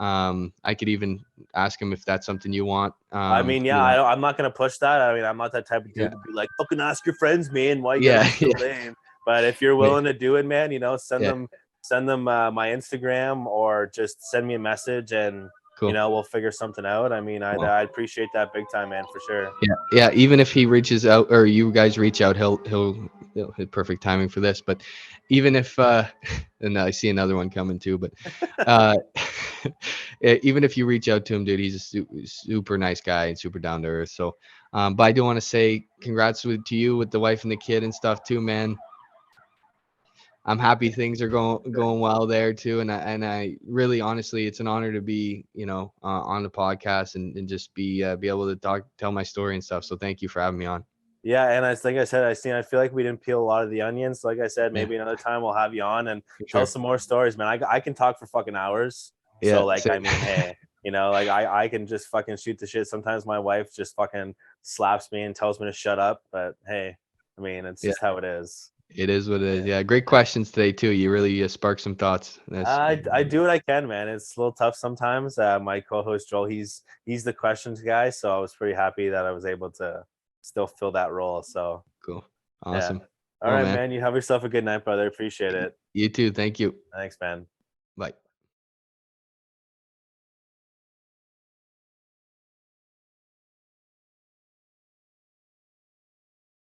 I could even ask him if that's something you want. I mean, yeah, I'm not gonna push that. I mean, I'm not that type of dude Yeah. to be like, fucking ask your friends, man. Why you Yeah, gotta be so lame? But if you're willing to do it, man, send Yeah. them my Instagram or just send me a message and Cool. we'll figure something out. I mean, Cool. I appreciate that big time, man, for sure. Yeah. Even if he reaches out or you guys reach out, he'll hit perfect timing for this. But even if and I see another one coming too, but even if you reach out to him, dude, he's a super nice guy and super down to earth. So, but I do want to say congrats to you with the wife and the kid and stuff too, man. I'm happy things are going well there too, and I really, honestly, it's an honor to be on the podcast and just be able to tell my story and stuff. So thank you for having me on. Yeah, and like I said, I feel like we didn't peel a lot of the onions. So like I said, Yeah. maybe another time we'll have you on and For tell sure. some more stories, man. I can talk for fucking hours. Yeah, So like, I same. mean, hey, like I can just fucking shoot the shit. Sometimes my wife just fucking slaps me and tells me to shut up. But hey, I mean, it's Yeah. just how it is. It is what it is. Yeah. Yeah, great questions today too. You really sparked some thoughts. I do what I can, man. It's a little tough sometimes. My co-host Joel, he's the questions guy, so I was pretty happy that I was able to still fill that role. So cool. yeah. Awesome. All Well, right, man. man. You have yourself a good night, brother. Appreciate it. You too. Thank you. Thanks, man. Bye.